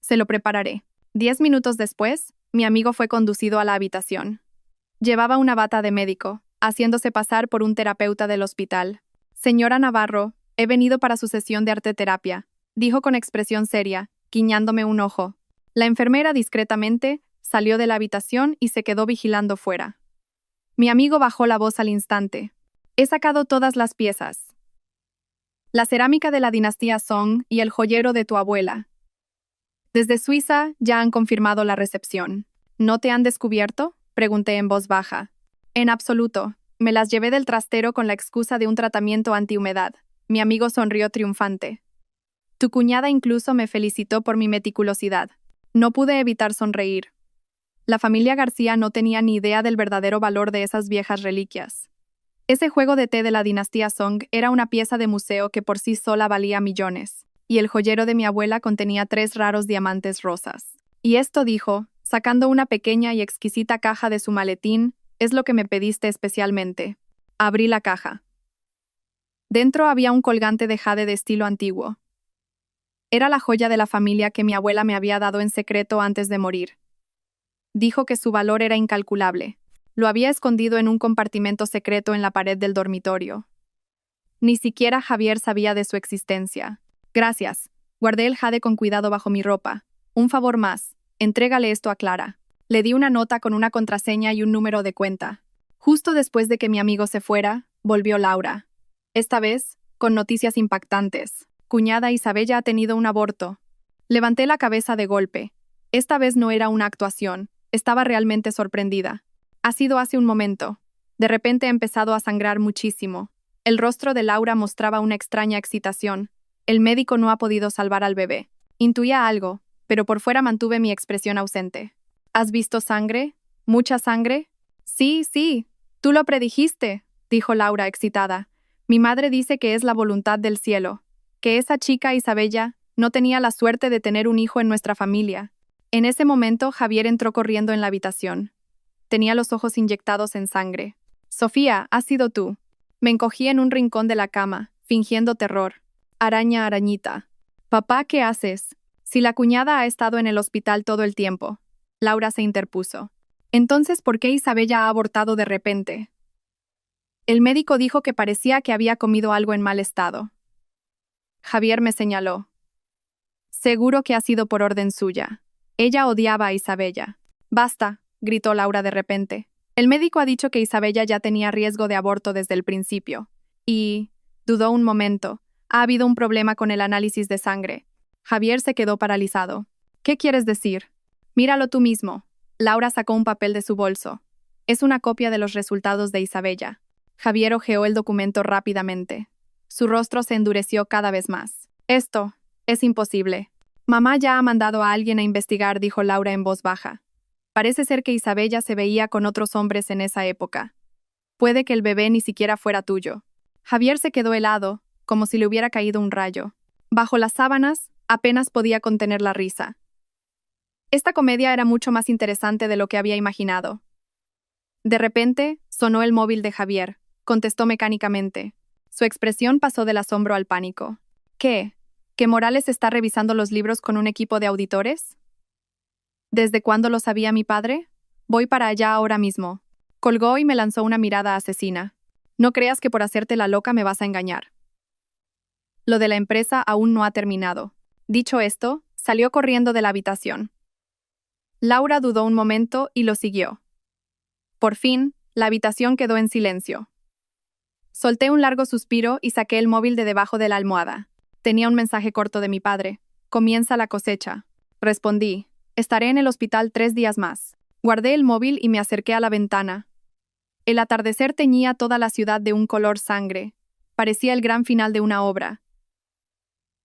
Se lo prepararé. 10 minutos después, mi amigo fue conducido a la habitación. Llevaba una bata de médico, haciéndose pasar por un terapeuta del hospital. Señora Navarro, he venido para su sesión de arteterapia, dijo con expresión seria, guiñándome un ojo. La enfermera discretamente salió de la habitación y se quedó vigilando fuera. Mi amigo bajó la voz al instante. He sacado todas las piezas. La cerámica de la dinastía Song y el joyero de tu abuela. Desde Suiza ya han confirmado la recepción. ¿No te han descubierto? Pregunté en voz baja. En absoluto. Me las llevé del trastero con la excusa de un tratamiento antihumedad. Mi amigo sonrió triunfante. Tu cuñada incluso me felicitó por mi meticulosidad. No pude evitar sonreír. La familia García no tenía ni idea del verdadero valor de esas viejas reliquias. Ese juego de té de la dinastía Song era una pieza de museo que por sí sola valía millones, y el joyero de mi abuela contenía 3 raros diamantes rosas. Y esto, dijo, sacando una pequeña y exquisita caja de su maletín, es lo que me pediste especialmente. Abrí la caja. Dentro había un colgante de jade de estilo antiguo. Era la joya de la familia que mi abuela me había dado en secreto antes de morir. Dijo que su valor era incalculable. Lo había escondido en un compartimento secreto en la pared del dormitorio. Ni siquiera Javier sabía de su existencia. Gracias. Guardé el jade con cuidado bajo mi ropa. Un favor más. Entrégale esto a Clara. Le di una nota con una contraseña y un número de cuenta. Justo después de que mi amigo se fuera, volvió Laura. Esta vez, con noticias impactantes. Cuñada Isabella ha tenido un aborto. Levanté la cabeza de golpe. Esta vez no era una actuación. Estaba realmente sorprendida. Ha sido hace un momento. De repente ha empezado a sangrar muchísimo. El rostro de Laura mostraba una extraña excitación. El médico no ha podido salvar al bebé. Intuía algo, pero por fuera mantuve mi expresión ausente. ¿Has visto sangre? ¿Mucha sangre? Sí, sí. Tú lo predijiste, dijo Laura excitada. Mi madre dice que es la voluntad del cielo. Que esa chica Isabella no tenía la suerte de tener un hijo en nuestra familia. En ese momento, Javier entró corriendo en la habitación. Tenía los ojos inyectados en sangre. Sofía, has sido tú. Me encogí en un rincón de la cama, fingiendo terror. Araña, arañita. Papá, ¿qué haces? Si la cuñada ha estado en el hospital todo el tiempo. Laura se interpuso. Entonces, ¿por qué Isabella ha abortado de repente? El médico dijo que parecía que había comido algo en mal estado. Javier me señaló. Seguro que ha sido por orden suya. Ella odiaba a Isabella. Basta, gritó Laura de repente. El médico ha dicho que Isabella ya tenía riesgo de aborto desde el principio. Y Dudó un momento. Ha habido un problema con el análisis de sangre. Javier se quedó paralizado. ¿Qué quieres decir? Míralo tú mismo. Laura sacó un papel de su bolso. Es una copia de los resultados de Isabella. Javier hojeó el documento rápidamente. Su rostro se endureció cada vez más. Esto es imposible. Mamá ya ha mandado a alguien a investigar, dijo Laura en voz baja. Parece ser que Isabella se veía con otros hombres en esa época. Puede que el bebé ni siquiera fuera tuyo. Javier se quedó helado, como si le hubiera caído un rayo. Bajo las sábanas, apenas podía contener la risa. Esta comedia era mucho más interesante de lo que había imaginado. De repente, sonó el móvil de Javier. Contestó mecánicamente. Su expresión pasó del asombro al pánico. ¿Qué? ¿Que Morales está revisando los libros con un equipo de auditores? ¿Desde cuándo lo sabía mi padre? Voy para allá ahora mismo. Colgó y me lanzó una mirada asesina. No creas que por hacerte la loca me vas a engañar. Lo de la empresa aún no ha terminado. Dicho esto, salió corriendo de la habitación. Laura dudó un momento y lo siguió. Por fin, la habitación quedó en silencio. Solté un largo suspiro y saqué el móvil de debajo de la almohada. Tenía un mensaje corto de mi padre. Comienza la cosecha. Respondí. Estaré en el hospital 3 días más. Guardé el móvil y me acerqué a la ventana. El atardecer teñía toda la ciudad de un color sangre. Parecía el gran final de una obra.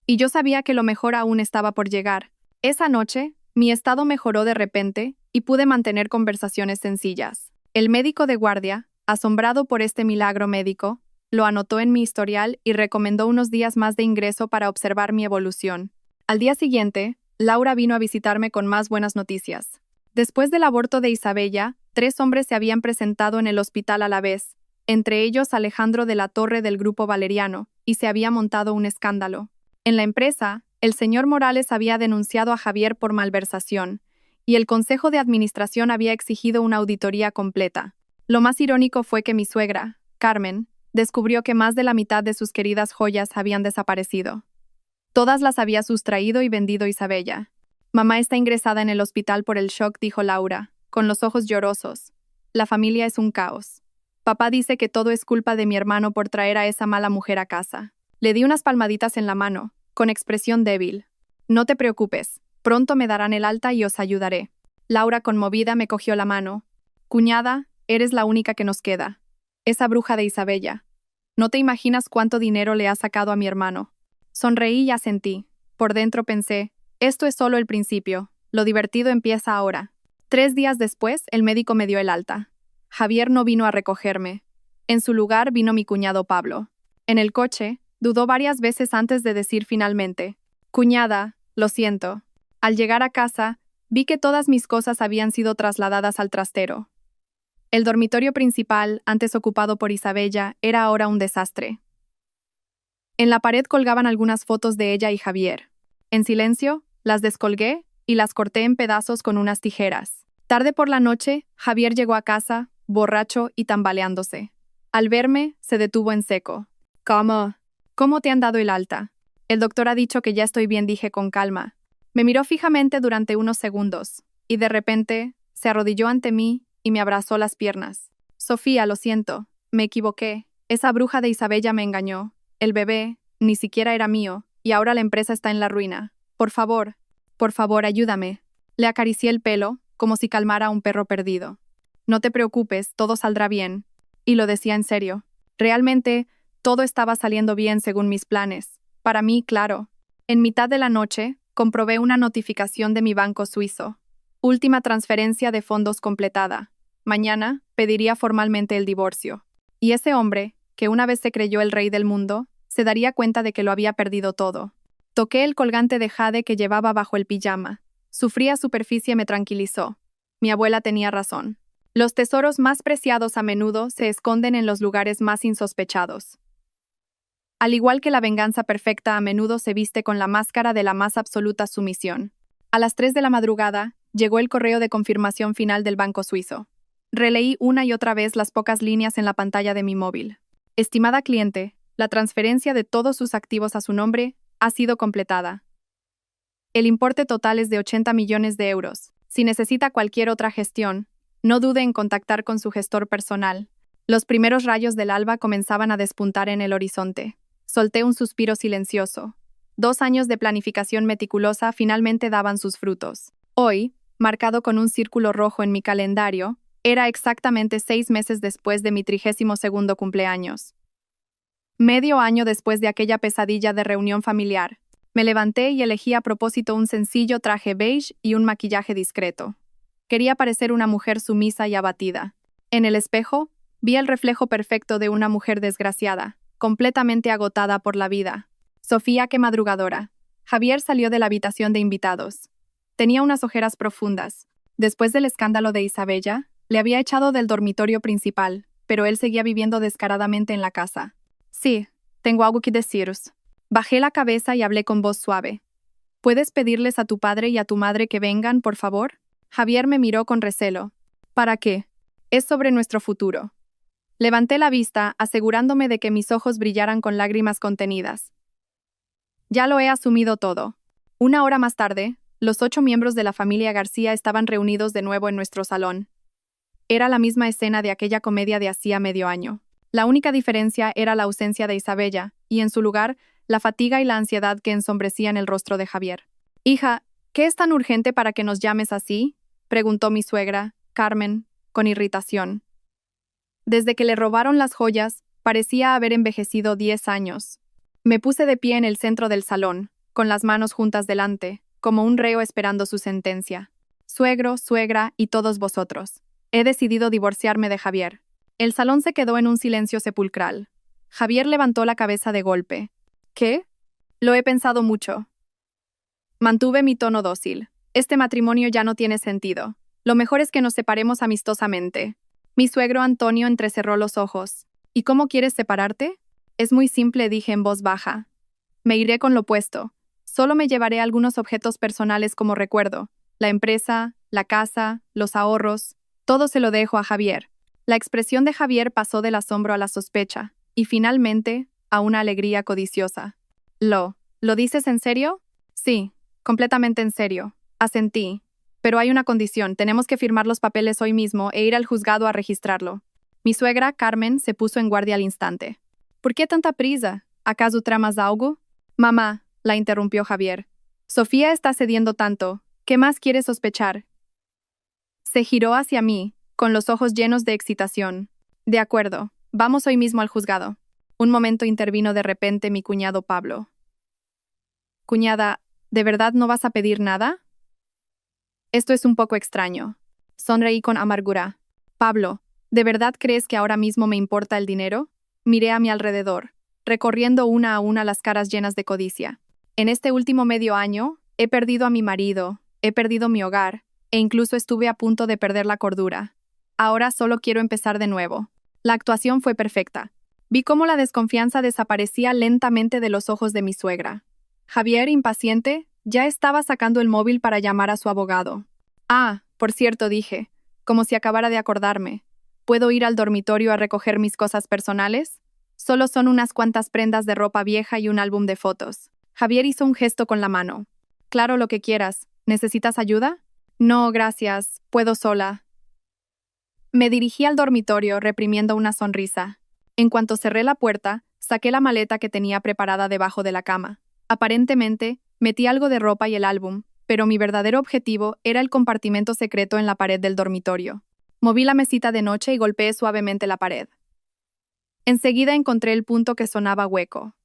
Y yo sabía que lo mejor aún estaba por llegar. Esa noche, mi estado mejoró de repente y pude mantener conversaciones sencillas. El médico de guardia, asombrado por este milagro médico, lo anotó en mi historial y recomendó unos días más de ingreso para observar mi evolución. Al día siguiente, Laura vino a visitarme con más buenas noticias. Después del aborto de Isabella, 3 hombres se habían presentado en el hospital a la vez, entre ellos Alejandro de la Torre del Grupo Valeriano, y se había montado un escándalo. En la empresa, el señor Morales había denunciado a Javier por malversación, y el Consejo de Administración había exigido una auditoría completa. Lo más irónico fue que mi suegra, Carmen, descubrió que más de la mitad de sus queridas joyas habían desaparecido. Todas las había sustraído y vendido Isabella. Mamá está ingresada en el hospital por el shock, dijo Laura, con los ojos llorosos. La familia es un caos. Papá dice que todo es culpa de mi hermano por traer a esa mala mujer a casa. Le di unas palmaditas en la mano, con expresión débil. No te preocupes, pronto me darán el alta y os ayudaré. Laura, conmovida, me cogió la mano. Cuñada, eres la única que nos queda. Esa bruja de Isabella. No te imaginas cuánto dinero le ha sacado a mi hermano. Sonreí y asentí. Por dentro pensé, esto es solo el principio, lo divertido empieza ahora. 3 días después, el médico me dio el alta. Javier no vino a recogerme. En su lugar vino mi cuñado Pablo. En el coche, dudó varias veces antes de decir finalmente, cuñada, lo siento. Al llegar a casa, vi que todas mis cosas habían sido trasladadas al trastero. El dormitorio principal, antes ocupado por Isabella, era ahora un desastre. En la pared colgaban algunas fotos de ella y Javier. En silencio, las descolgué y las corté en pedazos con unas tijeras. Tarde por la noche, Javier llegó a casa, borracho y tambaleándose. Al verme, se detuvo en seco. ¿Cómo te han dado el alta? El doctor ha dicho que ya estoy bien, dije con calma. Me miró fijamente durante unos segundos, y de repente, se arrodilló ante mí y me abrazó las piernas. Sofía, lo siento, me equivoqué. Esa bruja de Isabella me engañó. El bebé, ni siquiera era mío, y ahora la empresa está en la ruina. Por favor, ayúdame. Le acaricié el pelo, como si calmara a un perro perdido. No te preocupes, todo saldrá bien. Y lo decía en serio. Realmente, todo estaba saliendo bien según mis planes. Para mí, claro. En mitad de la noche, comprobé una notificación de mi banco suizo. Última transferencia de fondos completada. Mañana, pediría formalmente el divorcio. Y ese hombre, que una vez se creyó el rey del mundo, se daría cuenta de que lo había perdido todo. Toqué el colgante de jade que llevaba bajo el pijama. Su fría superficie me tranquilizó. Mi abuela tenía razón. Los tesoros más preciados a menudo se esconden en los lugares más insospechados. Al igual que la venganza perfecta a menudo se viste con la máscara de la más absoluta sumisión. A las 3 de la madrugada, llegó el correo de confirmación final del banco suizo. Releí una y otra vez las pocas líneas en la pantalla de mi móvil. Estimada cliente, la transferencia de todos sus activos a su nombre ha sido completada. El importe total es de 80 millones de euros. Si necesita cualquier otra gestión, no dude en contactar con su gestor personal. Los primeros rayos del alba comenzaban a despuntar en el horizonte. Solté un suspiro silencioso. 2 años de planificación meticulosa finalmente daban sus frutos. Hoy, marcado con un círculo rojo en mi calendario, era exactamente 6 meses después de mi 32º cumpleaños. Medio año después de aquella pesadilla de reunión familiar, me levanté y elegí a propósito un sencillo traje beige y un maquillaje discreto. Quería parecer una mujer sumisa y abatida. En el espejo, vi el reflejo perfecto de una mujer desgraciada, completamente agotada por la vida. Sofía, qué madrugadora. Javier salió de la habitación de invitados. Tenía unas ojeras profundas. Después del escándalo de Isabella, le había echado del dormitorio principal, pero él seguía viviendo descaradamente en la casa. Sí, tengo algo que deciros. Bajé la cabeza y hablé con voz suave. ¿Puedes pedirles a tu padre y a tu madre que vengan, por favor? Javier me miró con recelo. ¿Para qué? Es sobre nuestro futuro. Levanté la vista, asegurándome de que mis ojos brillaran con lágrimas contenidas. Ya lo he asumido todo. 1 hora más tarde, los 8 miembros de la familia García estaban reunidos de nuevo en nuestro salón. Era la misma escena de aquella comedia de hacía medio año. La única diferencia era la ausencia de Isabella, y en su lugar, la fatiga y la ansiedad que ensombrecían el rostro de Javier. «Hija, ¿qué es tan urgente para que nos llames así?», preguntó mi suegra, Carmen, con irritación. Desde que le robaron las joyas, parecía haber envejecido 10 años. Me puse de pie en el centro del salón, con las manos juntas delante, como un reo esperando su sentencia. Suegro, suegra y todos vosotros. He decidido divorciarme de Javier. El salón se quedó en un silencio sepulcral. Javier levantó la cabeza de golpe. ¿Qué? Lo he pensado mucho. Mantuve mi tono dócil. Este matrimonio ya no tiene sentido. Lo mejor es que nos separemos amistosamente. Mi suegro Antonio entrecerró los ojos. ¿Y cómo quieres separarte? Es muy simple, dije en voz baja. Me iré con lo opuesto. Solo me llevaré algunos objetos personales como recuerdo. La empresa, la casa, los ahorros. Todo se lo dejo a Javier. La expresión de Javier pasó del asombro a la sospecha, y finalmente, a una alegría codiciosa. ¿Lo dices en serio? Sí, completamente en serio. Asentí. Pero hay una condición, tenemos que firmar los papeles hoy mismo e ir al juzgado a registrarlo. Mi suegra, Carmen, se puso en guardia al instante. ¿Por qué tanta prisa? ¿Acaso tramas algo? Mamá, la interrumpió Javier. Sofía está cediendo tanto. ¿Qué más quiere sospechar? Se giró hacia mí, con los ojos llenos de excitación. De acuerdo, vamos hoy mismo al juzgado. Un momento intervino de repente mi cuñado Pablo. Cuñada, ¿de verdad no vas a pedir nada? Esto es un poco extraño. Sonreí con amargura. Pablo, ¿de verdad crees que ahora mismo me importa el dinero? Miré a mi alrededor, recorriendo una a una las caras llenas de codicia. En este último medio año, he perdido a mi marido, he perdido mi hogar, e incluso estuve a punto de perder la cordura. Ahora solo quiero empezar de nuevo. La actuación fue perfecta. Vi cómo la desconfianza desaparecía lentamente de los ojos de mi suegra. Javier, impaciente, ya estaba sacando el móvil para llamar a su abogado. Ah, por cierto, dije, como si acabara de acordarme. ¿Puedo ir al dormitorio a recoger mis cosas personales? Solo son unas cuantas prendas de ropa vieja y un álbum de fotos. Javier hizo un gesto con la mano. Claro, lo que quieras. ¿Necesitas ayuda? No, gracias. Puedo sola. Me dirigí al dormitorio reprimiendo una sonrisa. En cuanto cerré la puerta, saqué la maleta que tenía preparada debajo de la cama. Aparentemente, metí algo de ropa y el álbum, pero mi verdadero objetivo era el compartimento secreto en la pared del dormitorio. Moví la mesita de noche y golpeé suavemente la pared. Enseguida encontré el punto que sonaba hueco.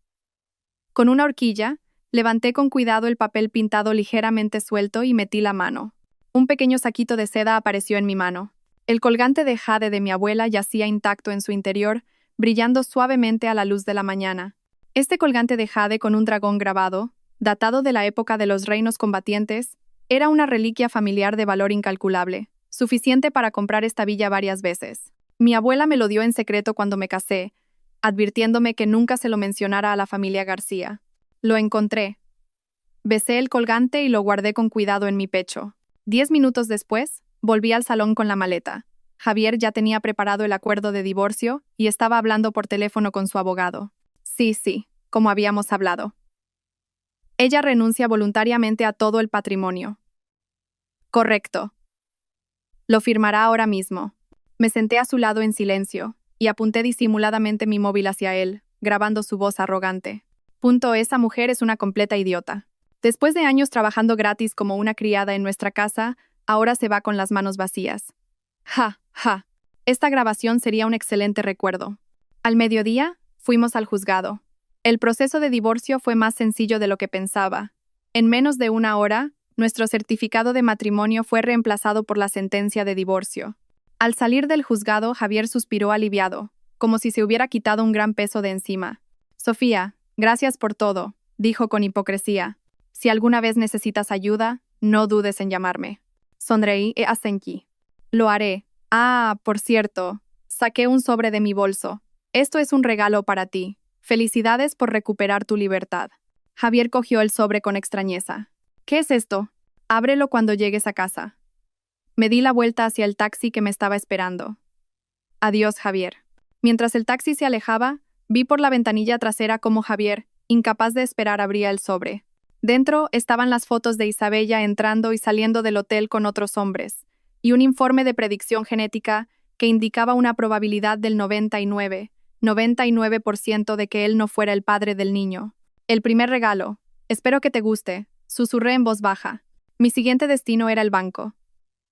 Con una horquilla, levanté con cuidado el papel pintado ligeramente suelto y metí la mano. Un pequeño saquito de seda apareció en mi mano. El colgante de jade de mi abuela yacía intacto en su interior, brillando suavemente a la luz de la mañana. Este colgante de jade con un dragón grabado, datado de la época de los reinos combatientes, era una reliquia familiar de valor incalculable, suficiente para comprar esta villa varias veces. Mi abuela me lo dio en secreto cuando me casé, advirtiéndome que nunca se lo mencionara a la familia García. Lo encontré. Besé el colgante y lo guardé con cuidado en mi pecho. 10 minutos después, volví al salón con la maleta. Javier ya tenía preparado el acuerdo de divorcio y estaba hablando por teléfono con su abogado. Sí, como habíamos hablado. Ella renuncia voluntariamente a todo el patrimonio. Correcto. Lo firmará ahora mismo. Me senté a su lado en silencio y apunté disimuladamente mi móvil hacia él, grabando su voz arrogante. Esa mujer es una completa idiota. Después de años trabajando gratis como una criada en nuestra casa, ahora se va con las manos vacías. Ja, ja. Esta grabación sería un excelente recuerdo. Al mediodía, fuimos al juzgado. El proceso de divorcio fue más sencillo de lo que pensaba. En menos de una hora, nuestro certificado de matrimonio fue reemplazado por la sentencia de divorcio. Al salir del juzgado, Javier suspiró aliviado, como si se hubiera quitado un gran peso de encima. Sofía, gracias por todo, dijo con hipocresía. Si alguna vez necesitas ayuda, no dudes en llamarme. Sonreí e asentí. Lo haré. Ah, por cierto, saqué un sobre de mi bolso. Esto es un regalo para ti. Felicidades por recuperar tu libertad. Javier cogió el sobre con extrañeza. ¿Qué es esto? Ábrelo cuando llegues a casa. Me di la vuelta hacia el taxi que me estaba esperando. Adiós, Javier. Mientras el taxi se alejaba, vi por la ventanilla trasera cómo Javier, incapaz de esperar, abría el sobre. Dentro estaban las fotos de Isabella entrando y saliendo del hotel con otros hombres, y un informe de predicción genética que indicaba una probabilidad del 99% de que él no fuera el padre del niño. El primer regalo. Espero que te guste, susurré en voz baja. Mi siguiente destino era el banco.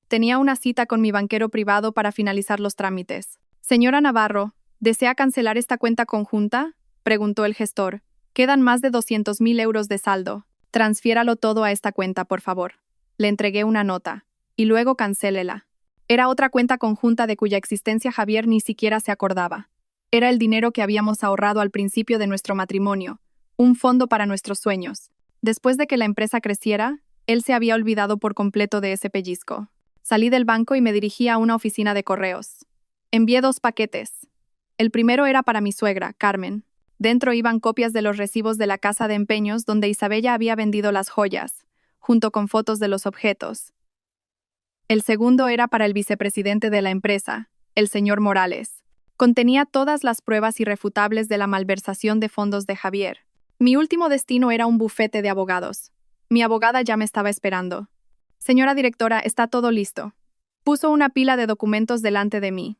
Tenía una cita con mi banquero privado para finalizar los trámites. Señora Navarro, ¿desea cancelar esta cuenta conjunta?, preguntó el gestor. Quedan más de 200.000 euros de saldo. Transfiéralo todo a esta cuenta, por favor. Le entregué una nota. Y luego cancélela. Era otra cuenta conjunta de cuya existencia Javier ni siquiera se acordaba. Era el dinero que habíamos ahorrado al principio de nuestro matrimonio, un fondo para nuestros sueños. Después de que la empresa creciera, él se había olvidado por completo de ese pellizco. Salí del banco y me dirigí a una oficina de correos. Envié 2 paquetes. El primero era para mi suegra, Carmen. Dentro iban copias de los recibos de la casa de empeños donde Isabella había vendido las joyas, junto con fotos de los objetos. El segundo era para el vicepresidente de la empresa, el señor Morales. Contenía todas las pruebas irrefutables de la malversación de fondos de Javier. Mi último destino era un bufete de abogados. Mi abogada ya me estaba esperando. Señora directora, está todo listo. Puso una pila de documentos delante de mí.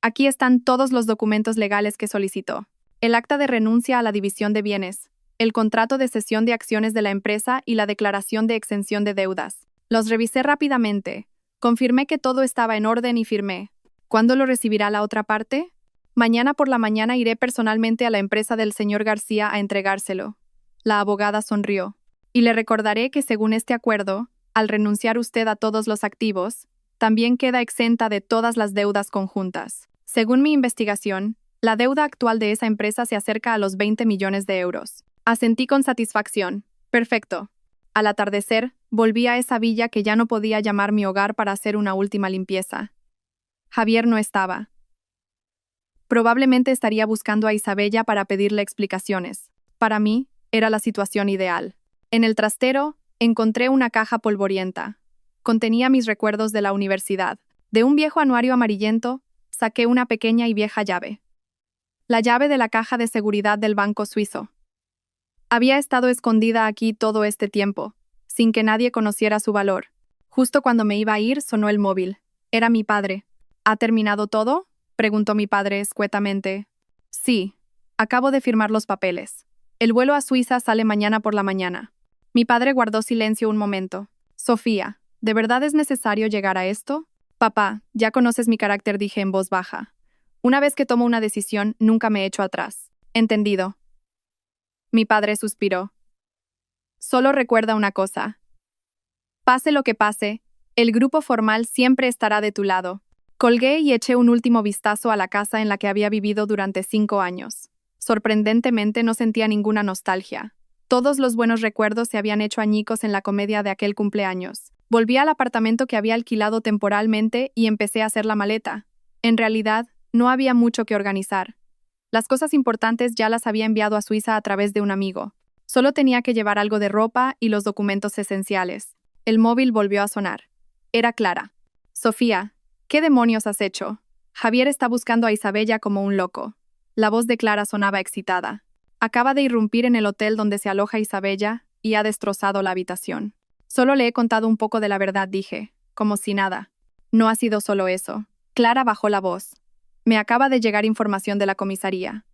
Aquí están todos los documentos legales que solicitó. El acta de renuncia a la división de bienes, el contrato de cesión de acciones de la empresa y la declaración de exención de deudas. Los revisé rápidamente. Confirmé que todo estaba en orden y firmé. ¿Cuándo lo recibirá la otra parte? Mañana por la mañana iré personalmente a la empresa del señor García a entregárselo. La abogada sonrió. Y le recordaré que según este acuerdo, al renunciar usted a todos los activos, también queda exenta de todas las deudas conjuntas. Según mi investigación, la deuda actual de esa empresa se acerca a los 20 millones de euros. Asentí con satisfacción. Perfecto. Al atardecer, volví a esa villa que ya no podía llamar mi hogar para hacer una última limpieza. Javier no estaba. Probablemente estaría buscando a Isabella para pedirle explicaciones. Para mí, era la situación ideal. En el trastero, encontré una caja polvorienta. Contenía mis recuerdos de la universidad. De un viejo anuario amarillento, saqué una pequeña y vieja llave. La llave de la caja de seguridad del banco suizo. Había estado escondida aquí todo este tiempo, sin que nadie conociera su valor. Justo cuando me iba a ir, sonó el móvil. Era mi padre. ¿Ha terminado todo?, preguntó mi padre escuetamente. Sí, acabo de firmar los papeles. El vuelo a Suiza sale mañana por la mañana. Mi padre guardó silencio un momento. Sofía, ¿de verdad es necesario llegar a esto? Papá, ya conoces mi carácter, dije en voz baja. Una vez que tomo una decisión, nunca me echo atrás. Entendido. Mi padre suspiró. Solo recuerda una cosa. Pase lo que pase, el grupo formal siempre estará de tu lado. Colgué y eché un último vistazo a la casa en la que había vivido durante 5 años. Sorprendentemente no sentía ninguna nostalgia. Todos los buenos recuerdos se habían hecho añicos en la comedia de aquel cumpleaños. Volví al apartamento que había alquilado temporalmente y empecé a hacer la maleta. En realidad, no había mucho que organizar. Las cosas importantes ya las había enviado a Suiza a través de un amigo. Solo tenía que llevar algo de ropa y los documentos esenciales. El móvil volvió a sonar. Era Clara. Sofía, ¿qué demonios has hecho? Javier está buscando a Isabella como un loco. La voz de Clara sonaba excitada. Acaba de irrumpir en el hotel donde se aloja Isabella y ha destrozado la habitación. Solo le he contado un poco de la verdad, dije, como si nada. No ha sido solo eso. Clara bajó la voz. Me acaba de llegar información de la comisaría.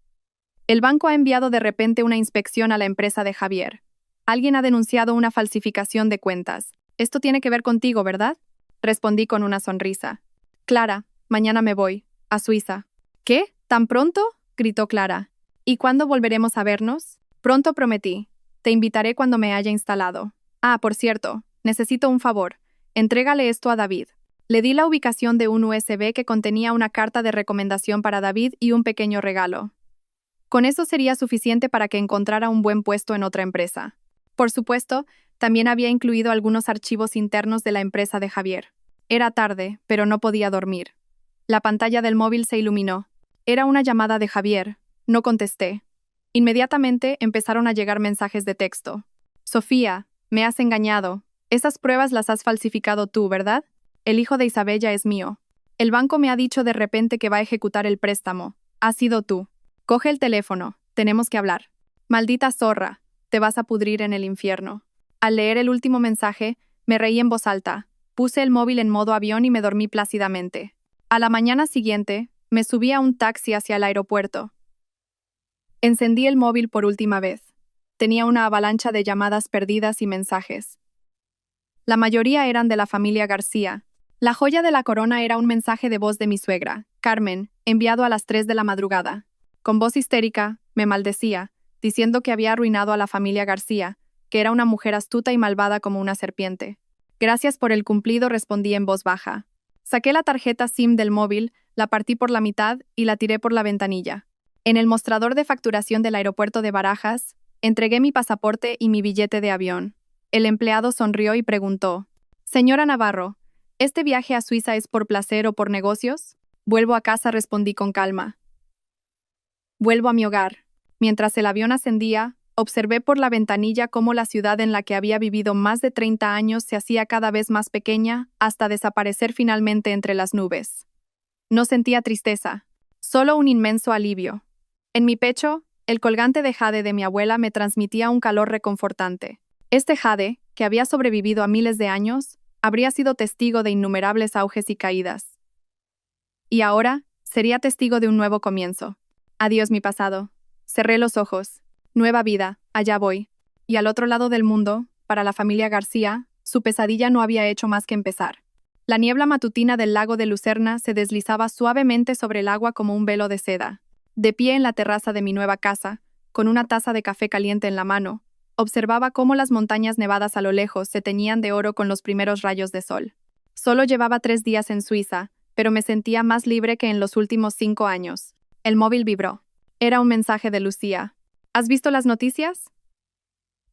El banco ha enviado de repente una inspección a la empresa de Javier. Alguien ha denunciado una falsificación de cuentas. Esto tiene que ver contigo, ¿verdad? Respondí con una sonrisa. Clara, mañana me voy, a Suiza. ¿Qué? ¿Tan pronto? Gritó Clara. ¿Y cuándo volveremos a vernos? Pronto prometí. Te invitaré cuando me haya instalado. Ah, por cierto, necesito un favor. Entrégale esto a David. Le di la ubicación de un USB que contenía una carta de recomendación para David y un pequeño regalo. Con eso sería suficiente para que encontrara un buen puesto en otra empresa. Por supuesto, también había incluido algunos archivos internos de la empresa de Javier. Era tarde, pero no podía dormir. La pantalla del móvil se iluminó. Era una llamada de Javier. No contesté. Inmediatamente empezaron a llegar mensajes de texto. Sofía, me has engañado. Esas pruebas las has falsificado tú, ¿verdad? El hijo de Isabella es mío. El banco me ha dicho de repente que va a ejecutar el préstamo. Has sido tú. Coge el teléfono. Tenemos que hablar. Maldita zorra. Te vas a pudrir en el infierno. Al leer el último mensaje, me reí en voz alta. Puse el móvil en modo avión y me dormí plácidamente. A la mañana siguiente, me subí a un taxi hacia el aeropuerto. Encendí el móvil por última vez. Tenía una avalancha de llamadas perdidas y mensajes. La mayoría eran de la familia García. La joya de la corona era un mensaje de voz de mi suegra, Carmen, enviado a las 3 de la madrugada. Con voz histérica, me maldecía, diciendo que había arruinado a la familia García, que era una mujer astuta y malvada como una serpiente. Gracias por el cumplido, respondí en voz baja. Saqué la tarjeta SIM del móvil, la partí por la mitad y la tiré por la ventanilla. En el mostrador de facturación del aeropuerto de Barajas, entregué mi pasaporte y mi billete de avión. El empleado sonrió y preguntó: «Señora Navarro, ¿este viaje a Suiza es por placer o por negocios?» «Vuelvo a casa», respondí con calma. Vuelvo a mi hogar. Mientras el avión ascendía, observé por la ventanilla cómo la ciudad en la que había vivido más de 30 años se hacía cada vez más pequeña hasta desaparecer finalmente entre las nubes. No sentía tristeza, solo un inmenso alivio. En mi pecho, el colgante de jade de mi abuela me transmitía un calor reconfortante. Este jade, que había sobrevivido a miles de años, habría sido testigo de innumerables auges y caídas. Y ahora, sería testigo de un nuevo comienzo. Adiós mi pasado. Cerré los ojos. Nueva vida, allá voy. Y al otro lado del mundo, para la familia García, su pesadilla no había hecho más que empezar. La niebla matutina del lago de Lucerna se deslizaba suavemente sobre el agua como un velo de seda. De pie en la terraza de mi nueva casa, con una taza de café caliente en la mano, observaba cómo las montañas nevadas a lo lejos se teñían de oro con los primeros rayos de sol. Solo llevaba 3 días en Suiza, pero me sentía más libre que en los últimos 5 años. El móvil vibró. Era un mensaje de Lucía. ¿Has visto las noticias?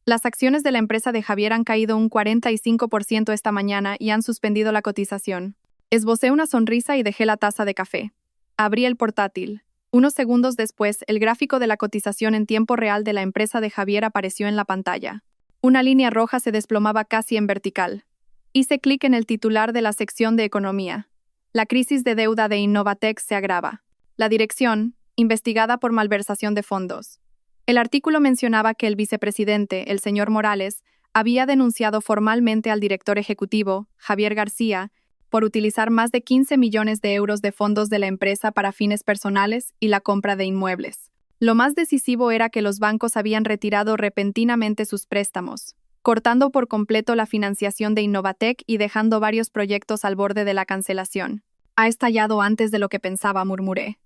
Las acciones de la empresa de Javier han caído un 45% esta mañana y han suspendido la cotización. Esbocé una sonrisa y dejé la taza de café. Abrí el portátil. Unos segundos después, el gráfico de la cotización en tiempo real de la empresa de Javier apareció en la pantalla. Una línea roja se desplomaba casi en vertical. Hice clic en el titular de la sección de Economía. La crisis de deuda de Innovatec se agrava. La dirección, investigada por malversación de fondos. El artículo mencionaba que el vicepresidente, el señor Morales, había denunciado formalmente al director ejecutivo, Javier García, por utilizar más de 15 millones de euros de fondos de la empresa para fines personales y la compra de inmuebles. Lo más decisivo era que los bancos habían retirado repentinamente sus préstamos, cortando por completo la financiación de Innovatec y dejando varios proyectos al borde de la cancelación. Ha estallado antes de lo que pensaba, murmuré.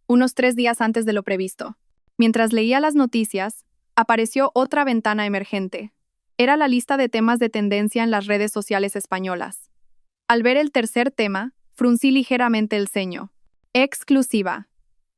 Unos 3 días antes de lo previsto. Mientras leía las noticias, apareció otra ventana emergente. Era la lista de temas de tendencia en las redes sociales españolas. Al ver el tercer tema, fruncí ligeramente el ceño. Exclusiva.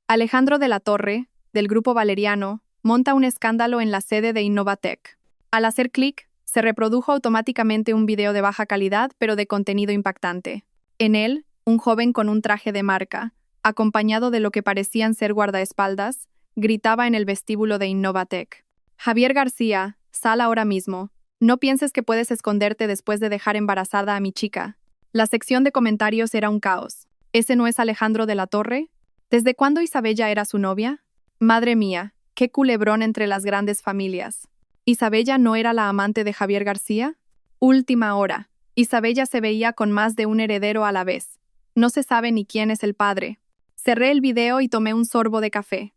Alejandro de la Torre, del Grupo Valeriano, monta un escándalo en la sede de Innovatec. Al hacer clic, se reprodujo automáticamente un video de baja calidad pero de contenido impactante. En él, un joven con un traje de marca, acompañado de lo que parecían ser guardaespaldas, gritaba en el vestíbulo de Innovatec. Javier García, sal ahora mismo. No pienses que puedes esconderte después de dejar embarazada a mi chica. La sección de comentarios era un caos. ¿Ese no es Alejandro de la Torre? ¿Desde cuándo Isabella era su novia? Madre mía, qué culebrón entre las grandes familias. ¿Isabella no era la amante de Javier García? Última hora. Isabella se veía con más de un heredero a la vez. No se sabe ni quién es el padre. Cerré el video y tomé un sorbo de café.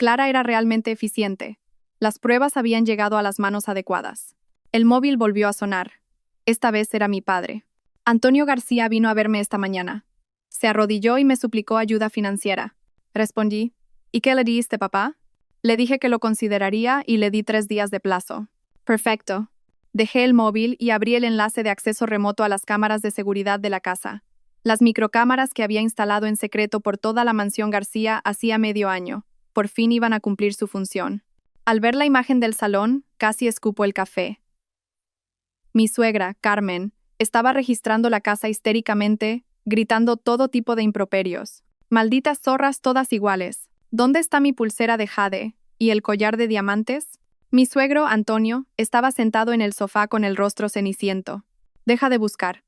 Clara era realmente eficiente. Las pruebas habían llegado a las manos adecuadas. El móvil volvió a sonar. Esta vez era mi padre. Antonio García vino a verme esta mañana. Se arrodilló y me suplicó ayuda financiera. Respondí, ¿y qué le diste, papá? Le dije que lo consideraría y le di 3 días de plazo. Perfecto. Dejé el móvil y abrí el enlace de acceso remoto a las cámaras de seguridad de la casa. Las microcámaras que había instalado en secreto por toda la mansión García hacía medio año. Por fin iban a cumplir su función. Al ver la imagen del salón, casi escupo el café. Mi suegra, Carmen, estaba registrando la casa histéricamente, gritando todo tipo de improperios. Malditas zorras todas iguales. ¿Dónde está mi pulsera de jade? ¿Y el collar de diamantes? Mi suegro, Antonio, estaba sentado en el sofá con el rostro ceniciento. Deja de buscar.